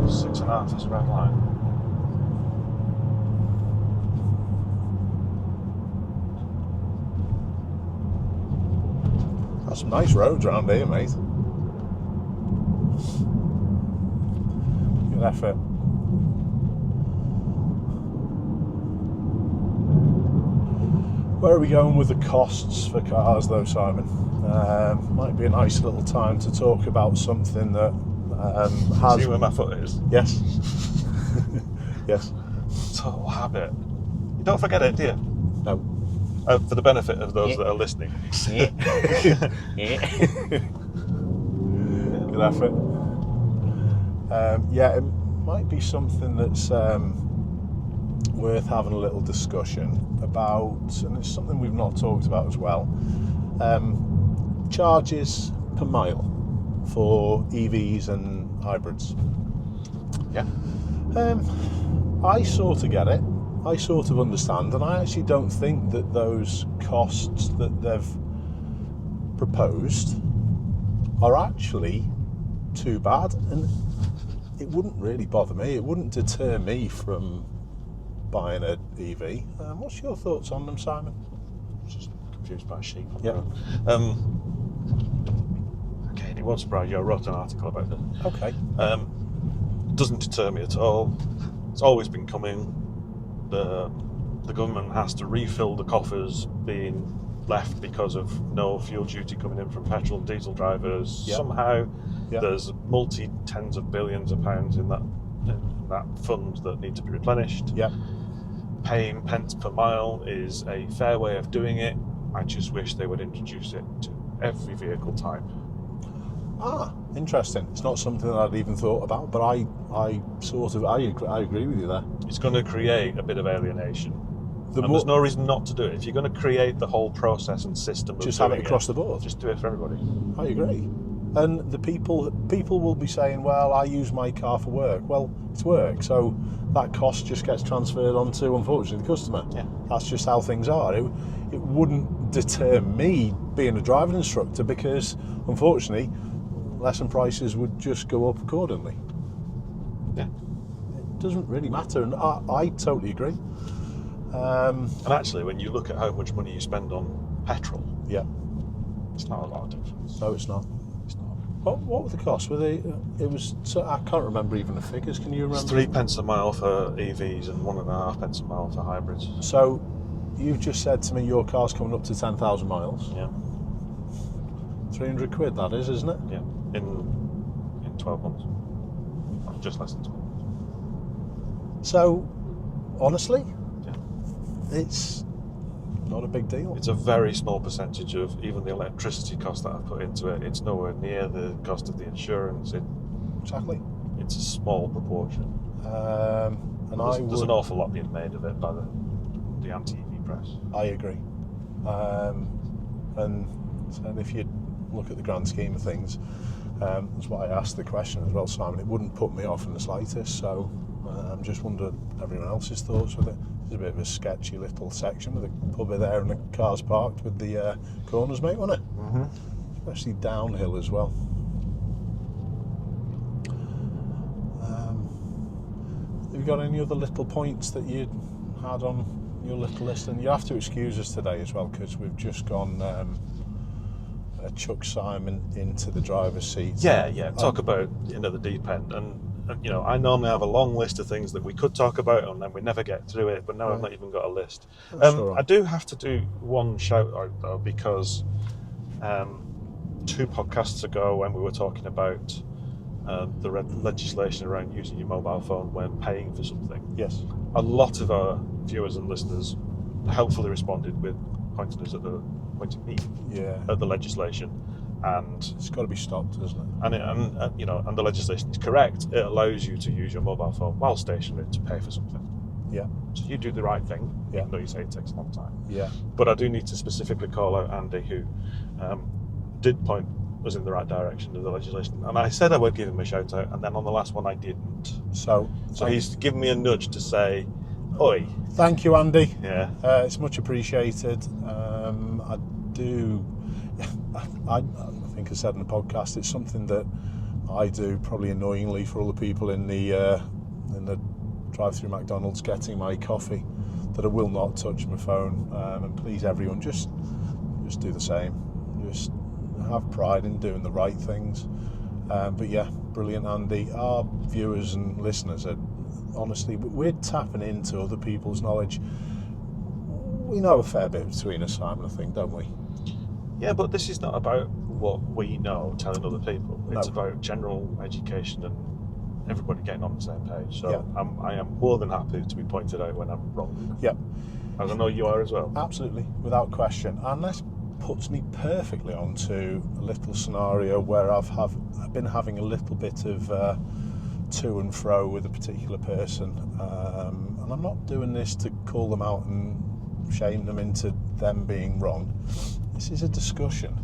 6.5, that's a red line. That's some nice roads around here, mate. Good effort. Where are we going with the costs for cars though, Simon? Might be a nice little time to talk about something that has... See where my foot is? Yes. Yes. Total habit. You don't forget it, do you? No. For the benefit of those that are listening. Good effort. Yeah, it might be something that's worth having a little discussion about, and it's something we've not talked about as well. Charges per mile for EVs and hybrids. Yeah. I sort of get it. I sort of understand, and I actually don't think that those costs that they've proposed are actually too bad, and it wouldn't really bother me. It wouldn't deter me from buying an EV. What's your thoughts on them, Simon? Just confused by a sheep. Yeah. Okay, it won't surprise you. I wrote an article about this. Okay. Doesn't deter me at all. It's always been coming. The government has to refill the coffers being left because of no fuel duty coming in from petrol and diesel drivers. Yep. Somehow Yep. there's tens of billions of pounds in that fund that need to be replenished. Yeah. Paying pence per mile is a fair way of doing it. I just wish they would introduce it to every vehicle type. Ah, interesting. It's not something that I'd even thought about, but I agree with you there. It's going to create a bit of alienation. The And there's no reason not to do it. If you're going to create the whole process and system of just have it doing across the board. just do it for everybody. I agree. And the people will be saying, well, I use my car for work. Well, it's work, so that cost just gets transferred onto, unfortunately, the customer. Yeah. That's just how things are. It wouldn't deter me being a driving instructor, because, unfortunately, lesson prices would just go up accordingly. Yeah. It doesn't really matter, and I totally agree. And actually, when you look at how much money you spend on petrol, Yeah. it's not a lot of difference. No, it's not. It's not. What were the costs? Were they? It was. So I can't remember even the figures. Can you remember? It's 3 pence a mile for EVs and 1.5 pence a mile for hybrids. So, you've just said to me your car's coming up to 10,000 miles. Yeah. 300 quid, that is, isn't it? Yeah. In 12 months. Just less than 12 months. So, honestly, Yeah. it's not a big deal. It's a very small percentage of even the electricity cost that I put into it. It's nowhere near the cost of the insurance. Exactly. It's a small proportion. And there's an awful lot being made of it by the anti-EV press. I agree. And if you look at the grand scheme of things, that's why I asked the question as well, Simon. It wouldn't put me off in the slightest. So I'm just wondering everyone else's thoughts with it. It's a bit of a sketchy little section with a pub there and the cars parked with the corners, mate, wasn't it? Mm-hmm. Especially downhill as well. Have you got any other little points that you had on your little list? And you have to excuse us today as well because we've just gone Chuck Simon into the driver's seat. Yeah. Talk about the deep end, and I normally have a long list of things that we could talk about, and then we never get through it. But now I've not even got a list. I do have to do one shout out though, because 2 podcasts ago when we were talking about the legislation around using your mobile phone when paying for something. Yes. A lot of our viewers and listeners helpfully responded with pointing me at the legislation, and it's got to be stopped, doesn't it? And the legislation is correct. It allows you to use your mobile phone while stationary to pay for something. Yeah. So you do the right thing, yeah. even though you say it takes a long time. Yeah. But I do need to specifically call out Andy, who did point us in the right direction of the legislation, and I said I would give him a shout out, and then on the last one I didn't. So he's given me a nudge to say, "Oi." Thank you, Andy. Yeah. It's much appreciated. I think I said in the podcast, it's something that I do probably annoyingly for all the people in the drive-through McDonald's getting my coffee, that I will not touch my phone. And please, everyone, just do the same. Just have pride in doing the right things. But yeah, brilliant, Andy. Our viewers and listeners are honestly, we're tapping into other people's knowledge. We know a fair bit between us, Simon, I think, don't we? Yeah, but this is not about what we know telling other people. It's about general education and everybody getting on the same page. So yeah. I am more than happy to be pointed out when I'm wrong. Yeah. As I know you are as well. Absolutely, without question. And this puts me perfectly onto a little scenario where I've been having a little bit of to and fro with a particular person. And I'm not doing this to call them out and shame them into them being wrong. This is a discussion.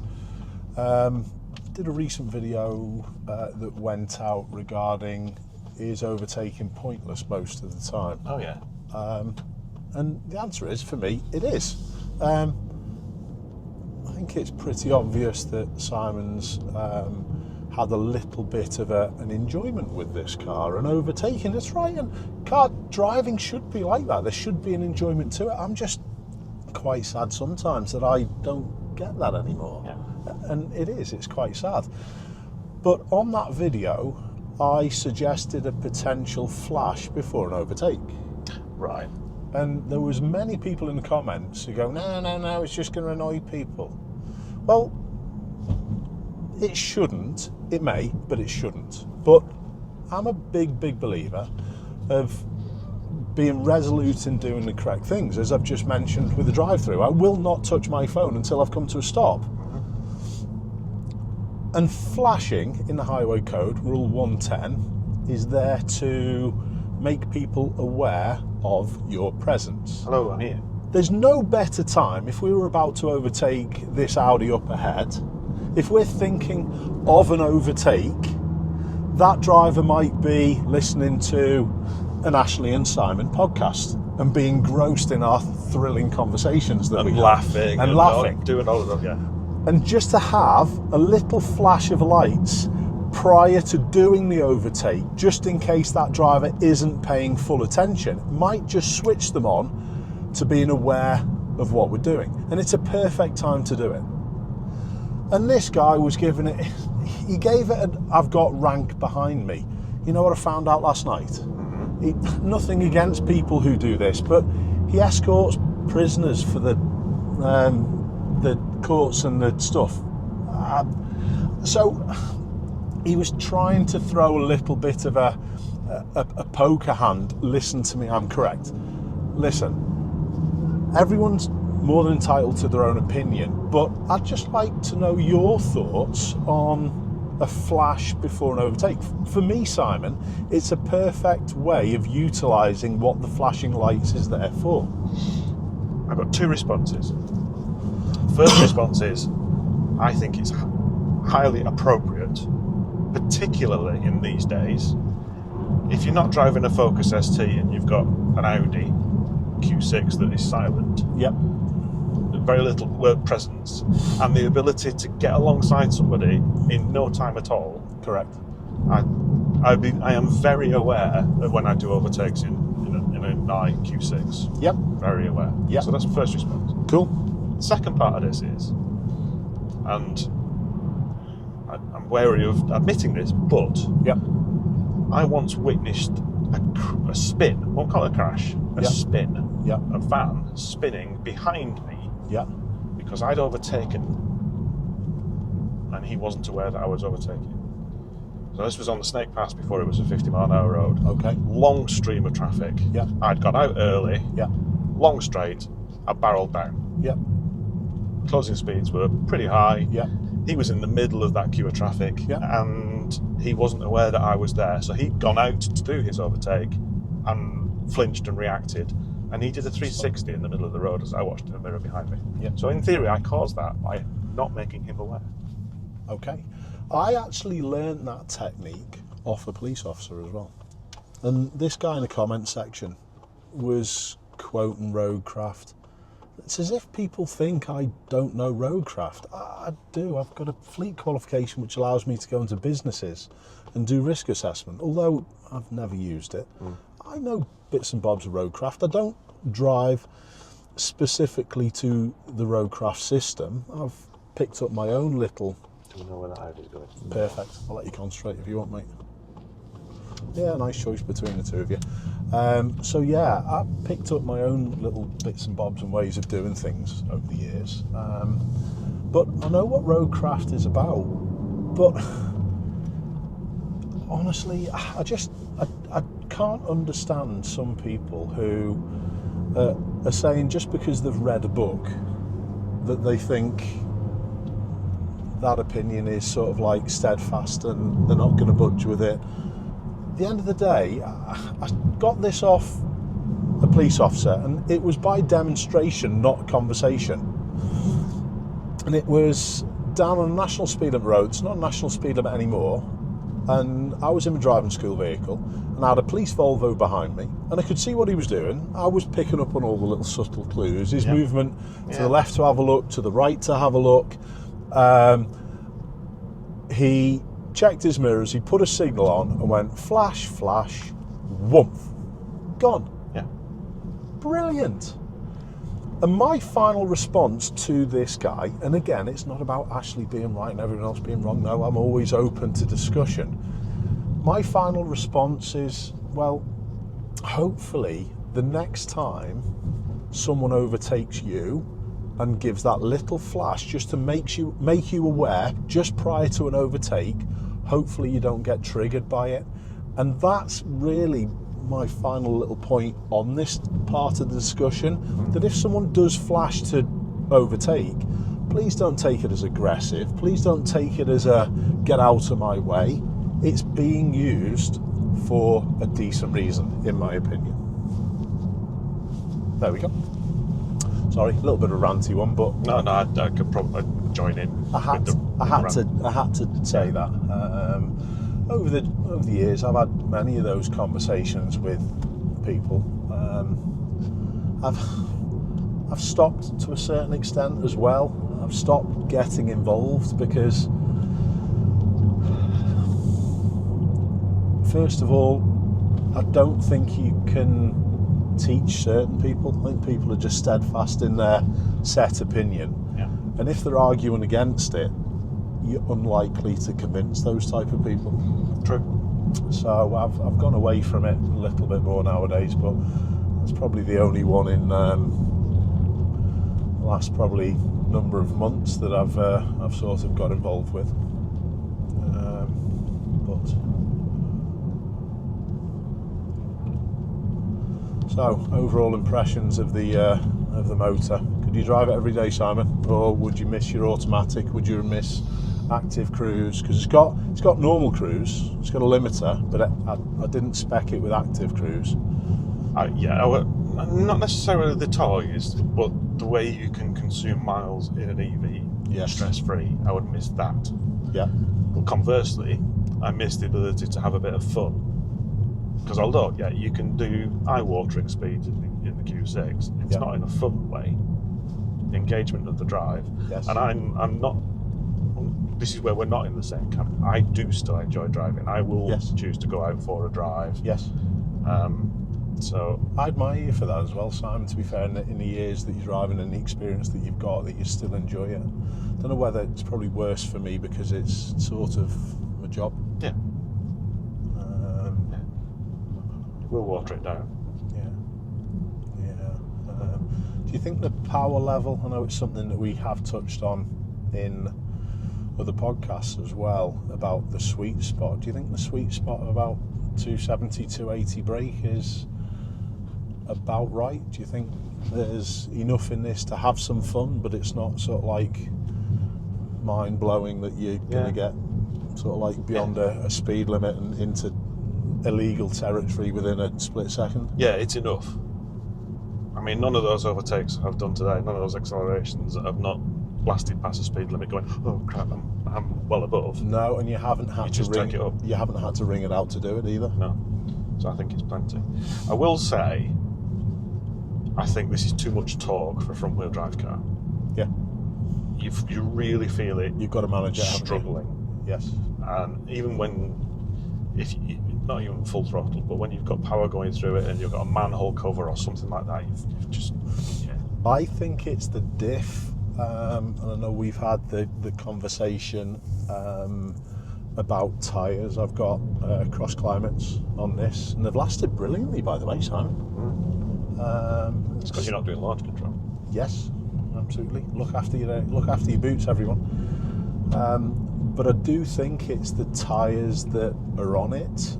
Did a recent video that went out regarding, is overtaking pointless most of the time? Oh yeah. And the answer is, for me, it is. I think it's pretty obvious that Simon's had a little bit of an enjoyment with this car and overtaking. That's right, and car driving should be like that. There should be an enjoyment to it. I'm just quite sad sometimes that I don't get that anymore. Yeah. And it's quite sad. But on that video, I suggested a potential flash before an overtake. Right. And there was many people in the comments who go, no, it's just going to annoy people. Well, it shouldn't. It may, but it shouldn't. But I'm a big believer of being resolute in doing the correct things, as I've just mentioned with the drive-through. I will not touch my phone until I've come to a stop. And flashing in the highway code, Rule 110, is there to make people aware of your presence. Hello, I'm here. There's no better time, if we were about to overtake this Audi up ahead, if we're thinking of an overtake, that driver might be listening to an Ashley and Simon podcast and being engrossed in our thrilling conversations that we have. Laughing. And laughing. Doing all of them, yeah. And just to have a little flash of lights prior to doing the overtake, just in case that driver isn't paying full attention, might just switch them on to being aware of what we're doing. And it's a perfect time to do it. And this guy was giving it, he gave it I've got rank behind me. You know what I found out last night? Nothing against people who do this, but he escorts prisoners for the courts and the stuff. So he was trying to throw a little bit of a poker hand. Listen to me, I'm correct. Listen, everyone's more than entitled to their own opinion, but I'd just like to know your thoughts on a flash before an overtake. For me, Simon, it's a perfect way of utilising what the flashing lights is there for. I've got two responses. First response is, I think it's highly appropriate, particularly in these days. If you're not driving a Focus ST and you've got an Audi Q6 that is silent, Yep. very little word presence, and the ability to get alongside somebody in no time at all. Correct. I am very aware of when I do overtakes in a my Q6. Yep. Very aware. Yep. So that's the first response. Cool. Second part of this is, and I'm wary of admitting this, but Yep. I once witnessed a spin, I won't call it a crash, a Yep. spin, Yep. a van spinning behind me Yep. because I'd overtaken and he wasn't aware that I was overtaking. So this was on the Snake Pass before it was a 50-mile-an-hour road. Okay. Long stream of traffic. Yep. I'd got out early, Yep. long straight, I barreled down. Yep. Closing speeds were pretty high. Yep. He was in the middle of that queue of traffic, Yep. and he wasn't aware that I was there. So he'd gone out to do his overtake and flinched and reacted. And he did a 360 in the middle of the road as I watched in the mirror behind me. Yep. So in theory, I caused that by not making him aware. Okay. I actually learned that technique off a police officer as well. And this guy in the comment section was quoting Roadcraft. It's as if people think I don't know Roadcraft. I do. I've got a fleet qualification which allows me to go into businesses and do risk assessment, although I've never used it. I know bits and bobs of Roadcraft. I don't drive specifically to the Roadcraft system. I've picked up my own little... Do we know where that Audi's going? Perfect. I'll let you concentrate if you want, mate. Yeah, nice choice between the two of you. So yeah, I picked up my own little bits and bobs and ways of doing things over the years. But I know what Roadcraft is about. But honestly, I can't understand some people who are saying just because they've read a book that they think that opinion is sort of like steadfast and they're not going to budge with it. At the end of the day, I got this off a police officer, and it was by demonstration, not conversation. And it was down on a national speed limit road. It's not a national speed limit anymore. And I was in my driving school vehicle, and I had a police Volvo behind me, and I could see what he was doing. I was picking up on all the little subtle clues. His movement to the left to have a look, to the right to have a look. He checked his mirrors, he put a signal on and went flash, flash, whoomph, gone. Yeah. Brilliant. And my final response to this guy, and again, it's not about Ashley being right and everyone else being wrong. No, I'm always open to discussion. My final response is, well, hopefully the next time someone overtakes you and gives that little flash just to make you aware just prior to an overtake, hopefully you don't get triggered by it. And that's really my final little point on this part of the discussion, that if someone does flash to overtake, please don't take it as aggressive, please don't take it as a get out of my way. It's being used for a decent reason, in my opinion. There we go. Sorry, a little bit of a ranty one, but No, I could probably join in. I had to say that. Over the years, I've had many of those conversations with people. I've stopped to a certain extent as well. I've stopped getting involved because, first of all, I don't think you can teach certain people. I think people are just steadfast in their set opinion. Yeah. And if they're arguing against it, you're unlikely to convince those type of people. True. So I've gone away from it a little bit more nowadays, but it's probably the only one in the last probably number of months that I've sort of got involved with. So overall impressions of the motor. Could you drive it every day, Simon, or would you miss your automatic? Would you miss active cruise? Because it's got normal cruise, it's got a limiter, but I didn't spec it with active cruise. Not necessarily the toys, but the way you can consume miles in an EV, Yes. stress-free. I would miss that. Yeah. But conversely, I miss the ability to have a bit of fun. Because although, you can do eye-watering speeds in the Q6, it's not in a fun way. The engagement of the drive. Yes. And I'm not. This is where we're not in the same camp. I do still enjoy driving. I will choose to go out for a drive. Yes. So I admire you for that as well, Simon, to be fair, in the years that you're driving and the experience that you've got, that you still enjoy it. I don't know whether it's probably worse for me because it's sort of my job. Yeah. We'll water it down. Do you think the power level, I know it's something that we have touched on in other podcasts as well, about the sweet spot. Do you think the sweet spot of about 270, 280 brake is about right? Do you think there's enough in this to have some fun, but it's not sort of like mind-blowing that you're going to get sort of like beyond a speed limit and into illegal territory within a split second? Yeah, it's enough. I mean, none of those overtakes I've done today, none of those accelerations have not blasted past the speed limit going, oh crap, I'm well above. No, and you haven't had to ring it up. You haven't had to ring it out to do it either. No. So I think it's plenty. I will say, I think this is too much torque for a front wheel drive car. Yeah. You really feel it. You've got to manage it, struggling. Yes. And even when, not even full throttle, but when you've got power going through it and you've got a manhole cover or something like that, you've just, I think it's the diff, and I know we've had the conversation about tyres. I've got cross climates on this, and they've lasted brilliantly, by the way, Simon. It's because you're not doing launch control. Yes, absolutely. Look after your boots, everyone. But I do think it's the tyres that are on it,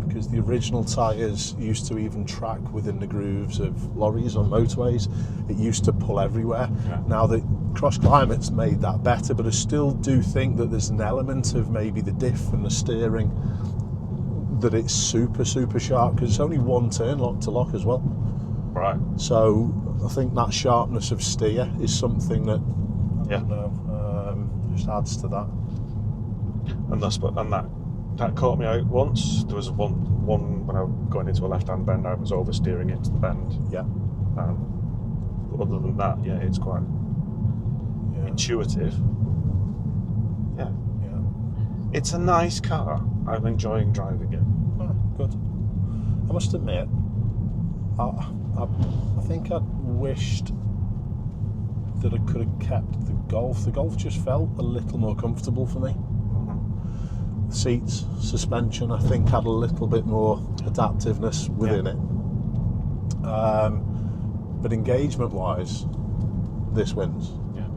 because the original tyres used to even track within the grooves of lorries on motorways. It used to pull everywhere. Yeah. Now the cross climate's made that better, but I still do think that there's an element of maybe the diff and the steering that it's super, super sharp, because it's only one turn lock to lock as well. Right. So I think that sharpness of steer is something that I don't know, just adds to that. And that caught me out once. There was one when I was going into a left-hand bend, I was oversteering into the bend. Yeah. But other than that, it's quite intuitive. Yeah. It's a nice car. I'm enjoying driving it. Oh, good. I must admit, I think I'd wished that I could have kept the Golf. The Golf just felt a little more comfortable for me. Seats, suspension, I think had a little bit more adaptiveness within it. But engagement wise, this wins. Yeah.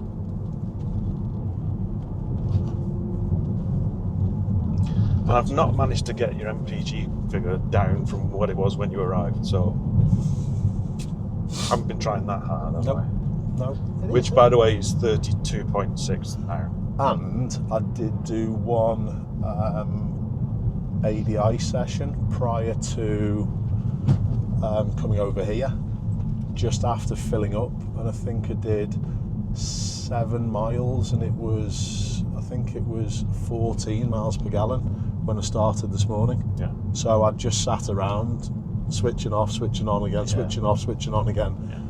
And I've not managed to get your MPG figure down from what it was when you arrived, so I haven't been trying that hard, have I? No. Which, by the way, is 32.6 now. And I did do one ADI session prior to coming over here, just after filling up, and I think I did 7 miles, and I think it was 14 miles per gallon when I started this morning. Yeah. So I just sat around, switching off, switching on again, switching off, switching on again. Yeah.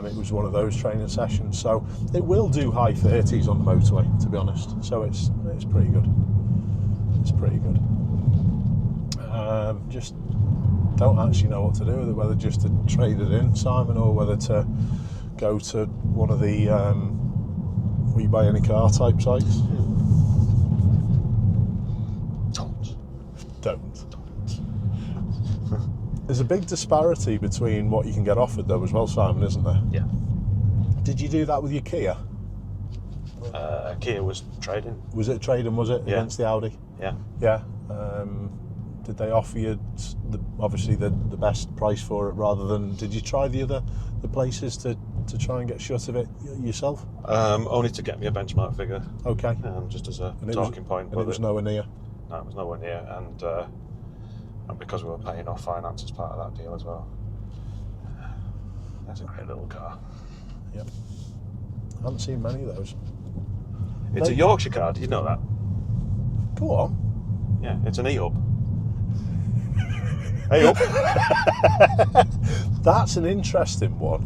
It was one of those training sessions, so it will do high 30s on the motorway, to be honest. So it's pretty good. It's pretty good. Just don't actually know what to do with it, whether just to trade it in, Simon, or whether to go to one of the we buy any car type sites. Don't. There's a big disparity between what you can get offered though as well, Simon, isn't there? Yeah. Did you do that with your Kia? Kia was trading. Was it trading, was it, Yeah. against the Audi? Yeah. Yeah. Did they offer you obviously the best price for it rather than, did you try the places to try and get shut of it yourself? Only to get me a benchmark figure. Okay. Just as a And talking point. And it was nowhere near? No, it was nowhere near. And because we were paying off finance as part of that deal as well. That's a great little car. Yep. I haven't seen many of those. It's a Yorkshire car, do you know that? Go on. Yeah, it's an E-Hub. E-Hub. That's an interesting one.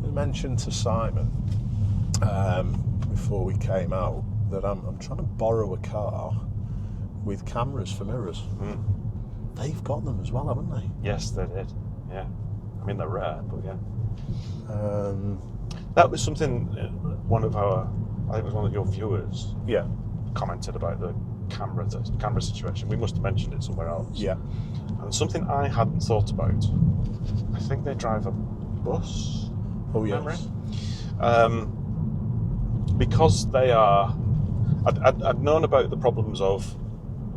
I mentioned to Simon before we came out that I'm trying to borrow a car with cameras for mirrors. Mm. They've got them as well, haven't they? Yes, they did. Yeah. I mean, they're rare, but yeah. That was something I think it was one of your viewers Yeah. commented about the camera situation. We must have mentioned it somewhere else. Yeah. And something I hadn't thought about. I think they drive a bus. Oh Memory? yes. Because they are. I'd known about the problems of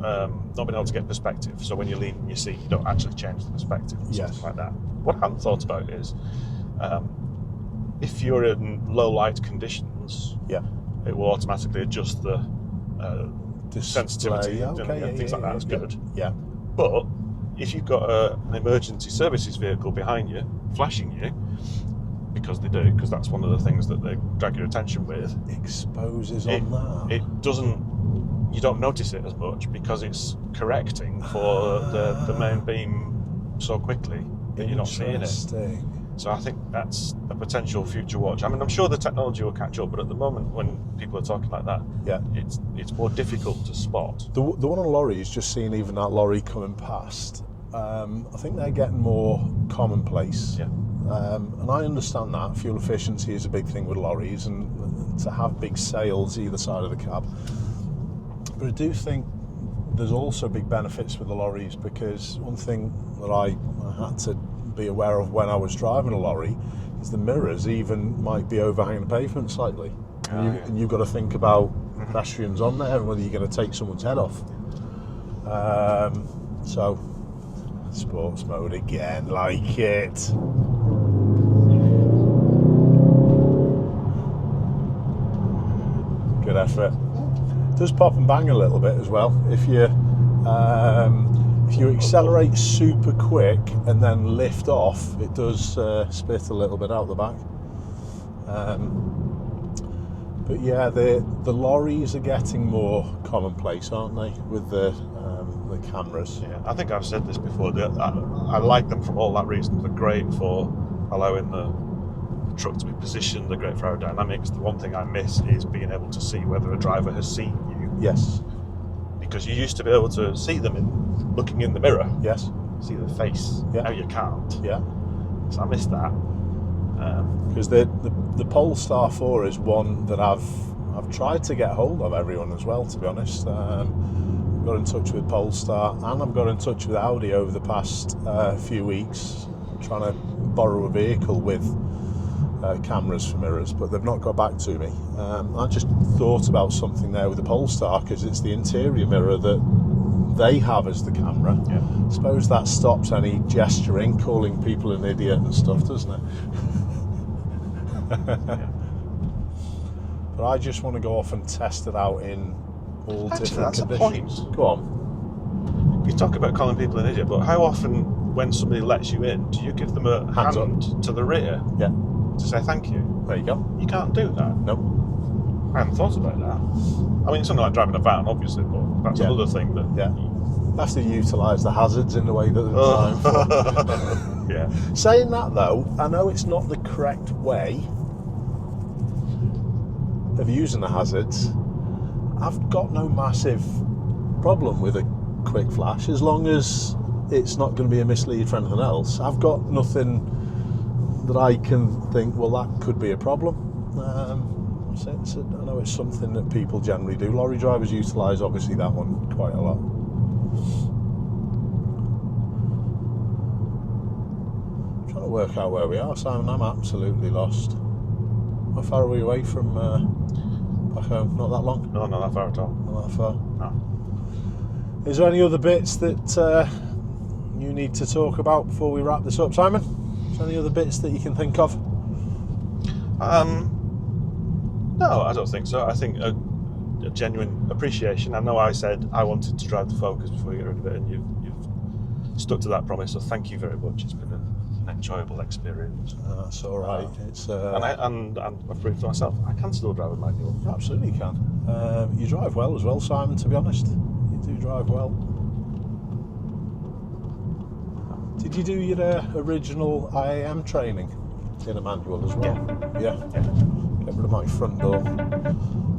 not being able to get perspective. So when you lean in your seat, you don't actually change the perspective. And Yes. Something like that. What I hadn't thought about is if you're in low light conditions, Yeah. it will automatically adjust the sensitivity Okay, and things like that. It's good. Yeah. But if you've got an emergency services vehicle behind you, flashing you, because they do, because that's one of the things that they drag your attention with, Exposes on that. it doesn't. You don't notice it as much because it's correcting for the main beam so quickly that you're not seeing it. Interesting. So I think that's a potential future watch. I mean, I'm sure the technology will catch up, but at the moment, when people are talking like that, Yeah. it's more difficult to spot. The one on lorries, just seeing even that lorry coming past, I think they're getting more commonplace. Yeah. And I understand that fuel efficiency is a big thing with lorries, and to have big sails either side of the cab. But I do think there's also big benefits with the lorries, because one thing that I had to be aware of when I was driving a lorry is the mirrors even might be overhanging the pavement slightly. And you've got to think about pedestrians on there and whether you're going to take someone's head off. So, sports mode again, like it. Good effort. It does pop and bang a little bit as well. If you accelerate super quick and then lift off, it does spit a little bit out the back. But yeah, the lorries are getting more commonplace, aren't they, with the cameras? Yeah, I think I've said this before. I like them for all that reason. They're great for allowing the truck to be positioned. They're great for aerodynamics. The one thing I miss is being able to see whether a driver has seen you. Yes. Because you used to be able to see them looking in the mirror. Yes. See the face. Yeah. Now you can't. Yeah. So I miss that. Because the Polestar 4 is one that I've tried to get hold of everyone as well, to be honest. Got in touch with Polestar, and I've got in touch with Audi over the past few weeks, trying to borrow a vehicle with cameras for mirrors, but they've not got back to me. I just thought about something there with the Polestar, because it's the interior mirror that they have as the camera. Yeah. I suppose that stops any gesturing, calling people an idiot and stuff, doesn't it? Yeah. But I just want to go off and test it out in all different that's conditions. a point. Go on. You talk about calling people an idiot, but how often, when somebody lets you in, do you give them a Hands hand to the rear Yeah. to say thank you? There you go. You can't do that. Nope. I hadn't thought about that. I mean, it's something like driving a van, obviously, but that's Yeah. another thing that. Yeah. Have to utilise the hazards in the way that they're designed for. Yeah. Saying that though, I know it's not the correct way of using the hazards. I've got no massive problem with a quick flash as long as it's not going to be a mislead for anything else. I've got nothing that I can think, well, that could be a problem. I know it's something that people generally do. Lorry drivers utilise obviously that one quite a lot. trying to work out where we are, Simon. I'm absolutely lost. How far are we away from back home? Not that long? No, not that far at all. Not that far. No. Is there any other bits that you need to talk about before we wrap this up, Simon? Is there any other bits that you can think of? No, I don't think so. I think a genuine appreciation. I know I said I wanted to drive the Focus before you get rid of it, and you've stuck to that promise. So thank you very much. It's been an enjoyable experience. That's all right. It's and I've proved to myself I can still drive a manual. Absolutely you can. You drive well as well, Simon. To be honest, you do drive well. Did you do your original IAM training in a manual as well? Yeah. Get rid of my front door.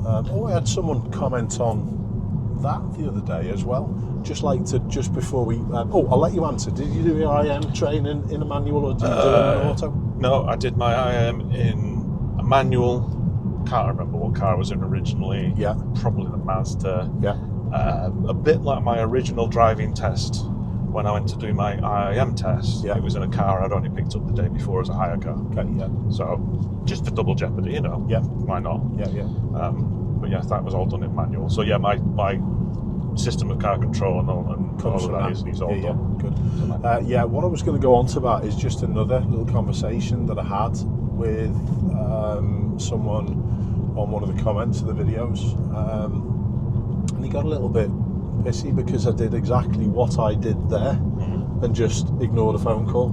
I had someone comment on that the other day as well. Just before we... I'll let you answer. Did you do your IAM training in a manual or did you do it in an auto? No, I did my IAM in a manual. Can't remember what car I was in originally. Yeah. Probably the Mazda. Yeah. A bit like my original driving test. When I went to do my IAM test, Yeah. it was in a car I'd only picked up the day before as a hire car. Okay, yeah. So, just for double jeopardy, Yeah. why not? Yeah. But yeah, that was all done in manual. So yeah, my system of car control and all of that is all done. Good. What I was going to go on to that is just another little conversation that I had with someone on one of the comments of the videos, and he got a little bit pissy because I did exactly what I did there and just ignored a phone call.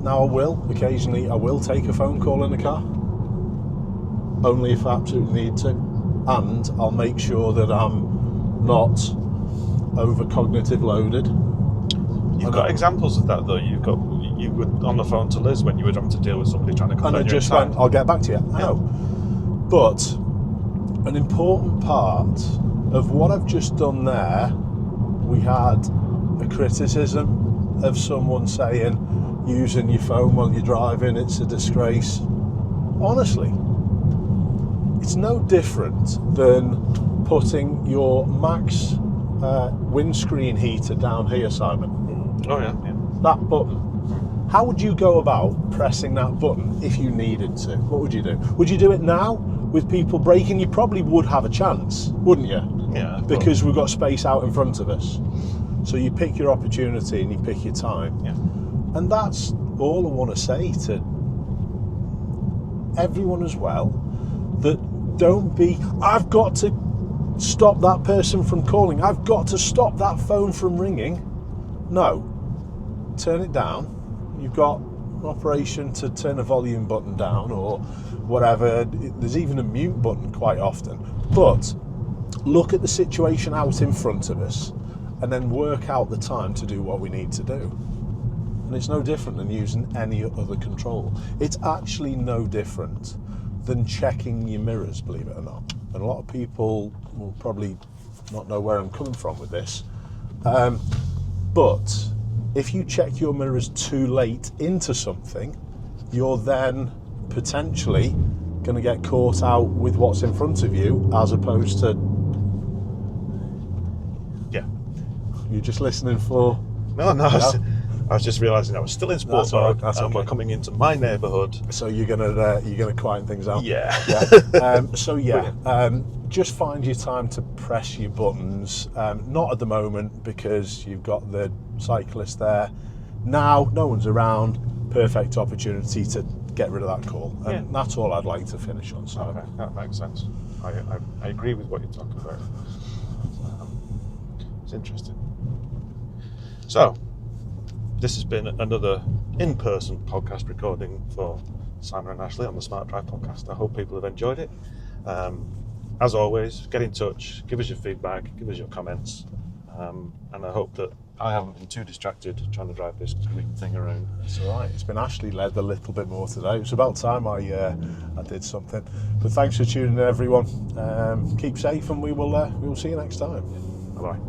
Now occasionally I will take a phone call in the car, only if I absolutely need to, and I'll make sure that I'm not over cognitive loaded. You've got examples of that though. You were on the phone to Liz when you were having to deal with somebody trying to And I just went, I'll get back to you. I know. But an important part of what I've just done there, we had a criticism of someone saying using your phone while you're driving, it's a disgrace. Honestly, it's no different than putting your max windscreen heater down here, Simon. Oh yeah. That button. How would you go about pressing that button if you needed to? What would you do? Would you do it now with people braking? You probably would have a chance, wouldn't you? Yeah. Because we've got space out in front of us. So you pick your opportunity and you pick your time. Yeah. And that's all I want to say to everyone as well, that don't be, I've got to stop that person from calling, I've got to stop that phone from ringing. No, turn it down. You've got an operation to turn a volume button down or whatever. There's even a mute button quite often. But look at the situation out in front of us and then work out the time to do what we need to do. And it's no different than using any other control. It's actually no different than checking your mirrors, believe it or not. And a lot of people will probably not know where I'm coming from with this. But if you check your mirrors too late into something, you're then potentially going to get caught out with what's in front of you, as opposed to... Yeah. You're just listening for... No. I was just realising I was still in sport mode, and we're coming into my neighbourhood. So you're gonna quieten things out. Yeah. Just find your time to press your buttons. Not at the moment because you've got the cyclist there. Now, no one's around. Perfect opportunity to get rid of that call. And that's all I'd like to finish on. So. Okay, that makes sense. I agree with what you're talking about. It's interesting. So, this has been another in-person podcast recording for Simon and Ashley on the Smart Drive podcast. I hope people have enjoyed it. As always, get in touch, give us your feedback, give us your comments, and I hope that I haven't been too distracted trying to drive this thing around. It's all right. It's been Ashley led a little bit more today. It was about time I did something. But thanks for tuning in, everyone. Keep safe, and we will see you next time. Bye-bye.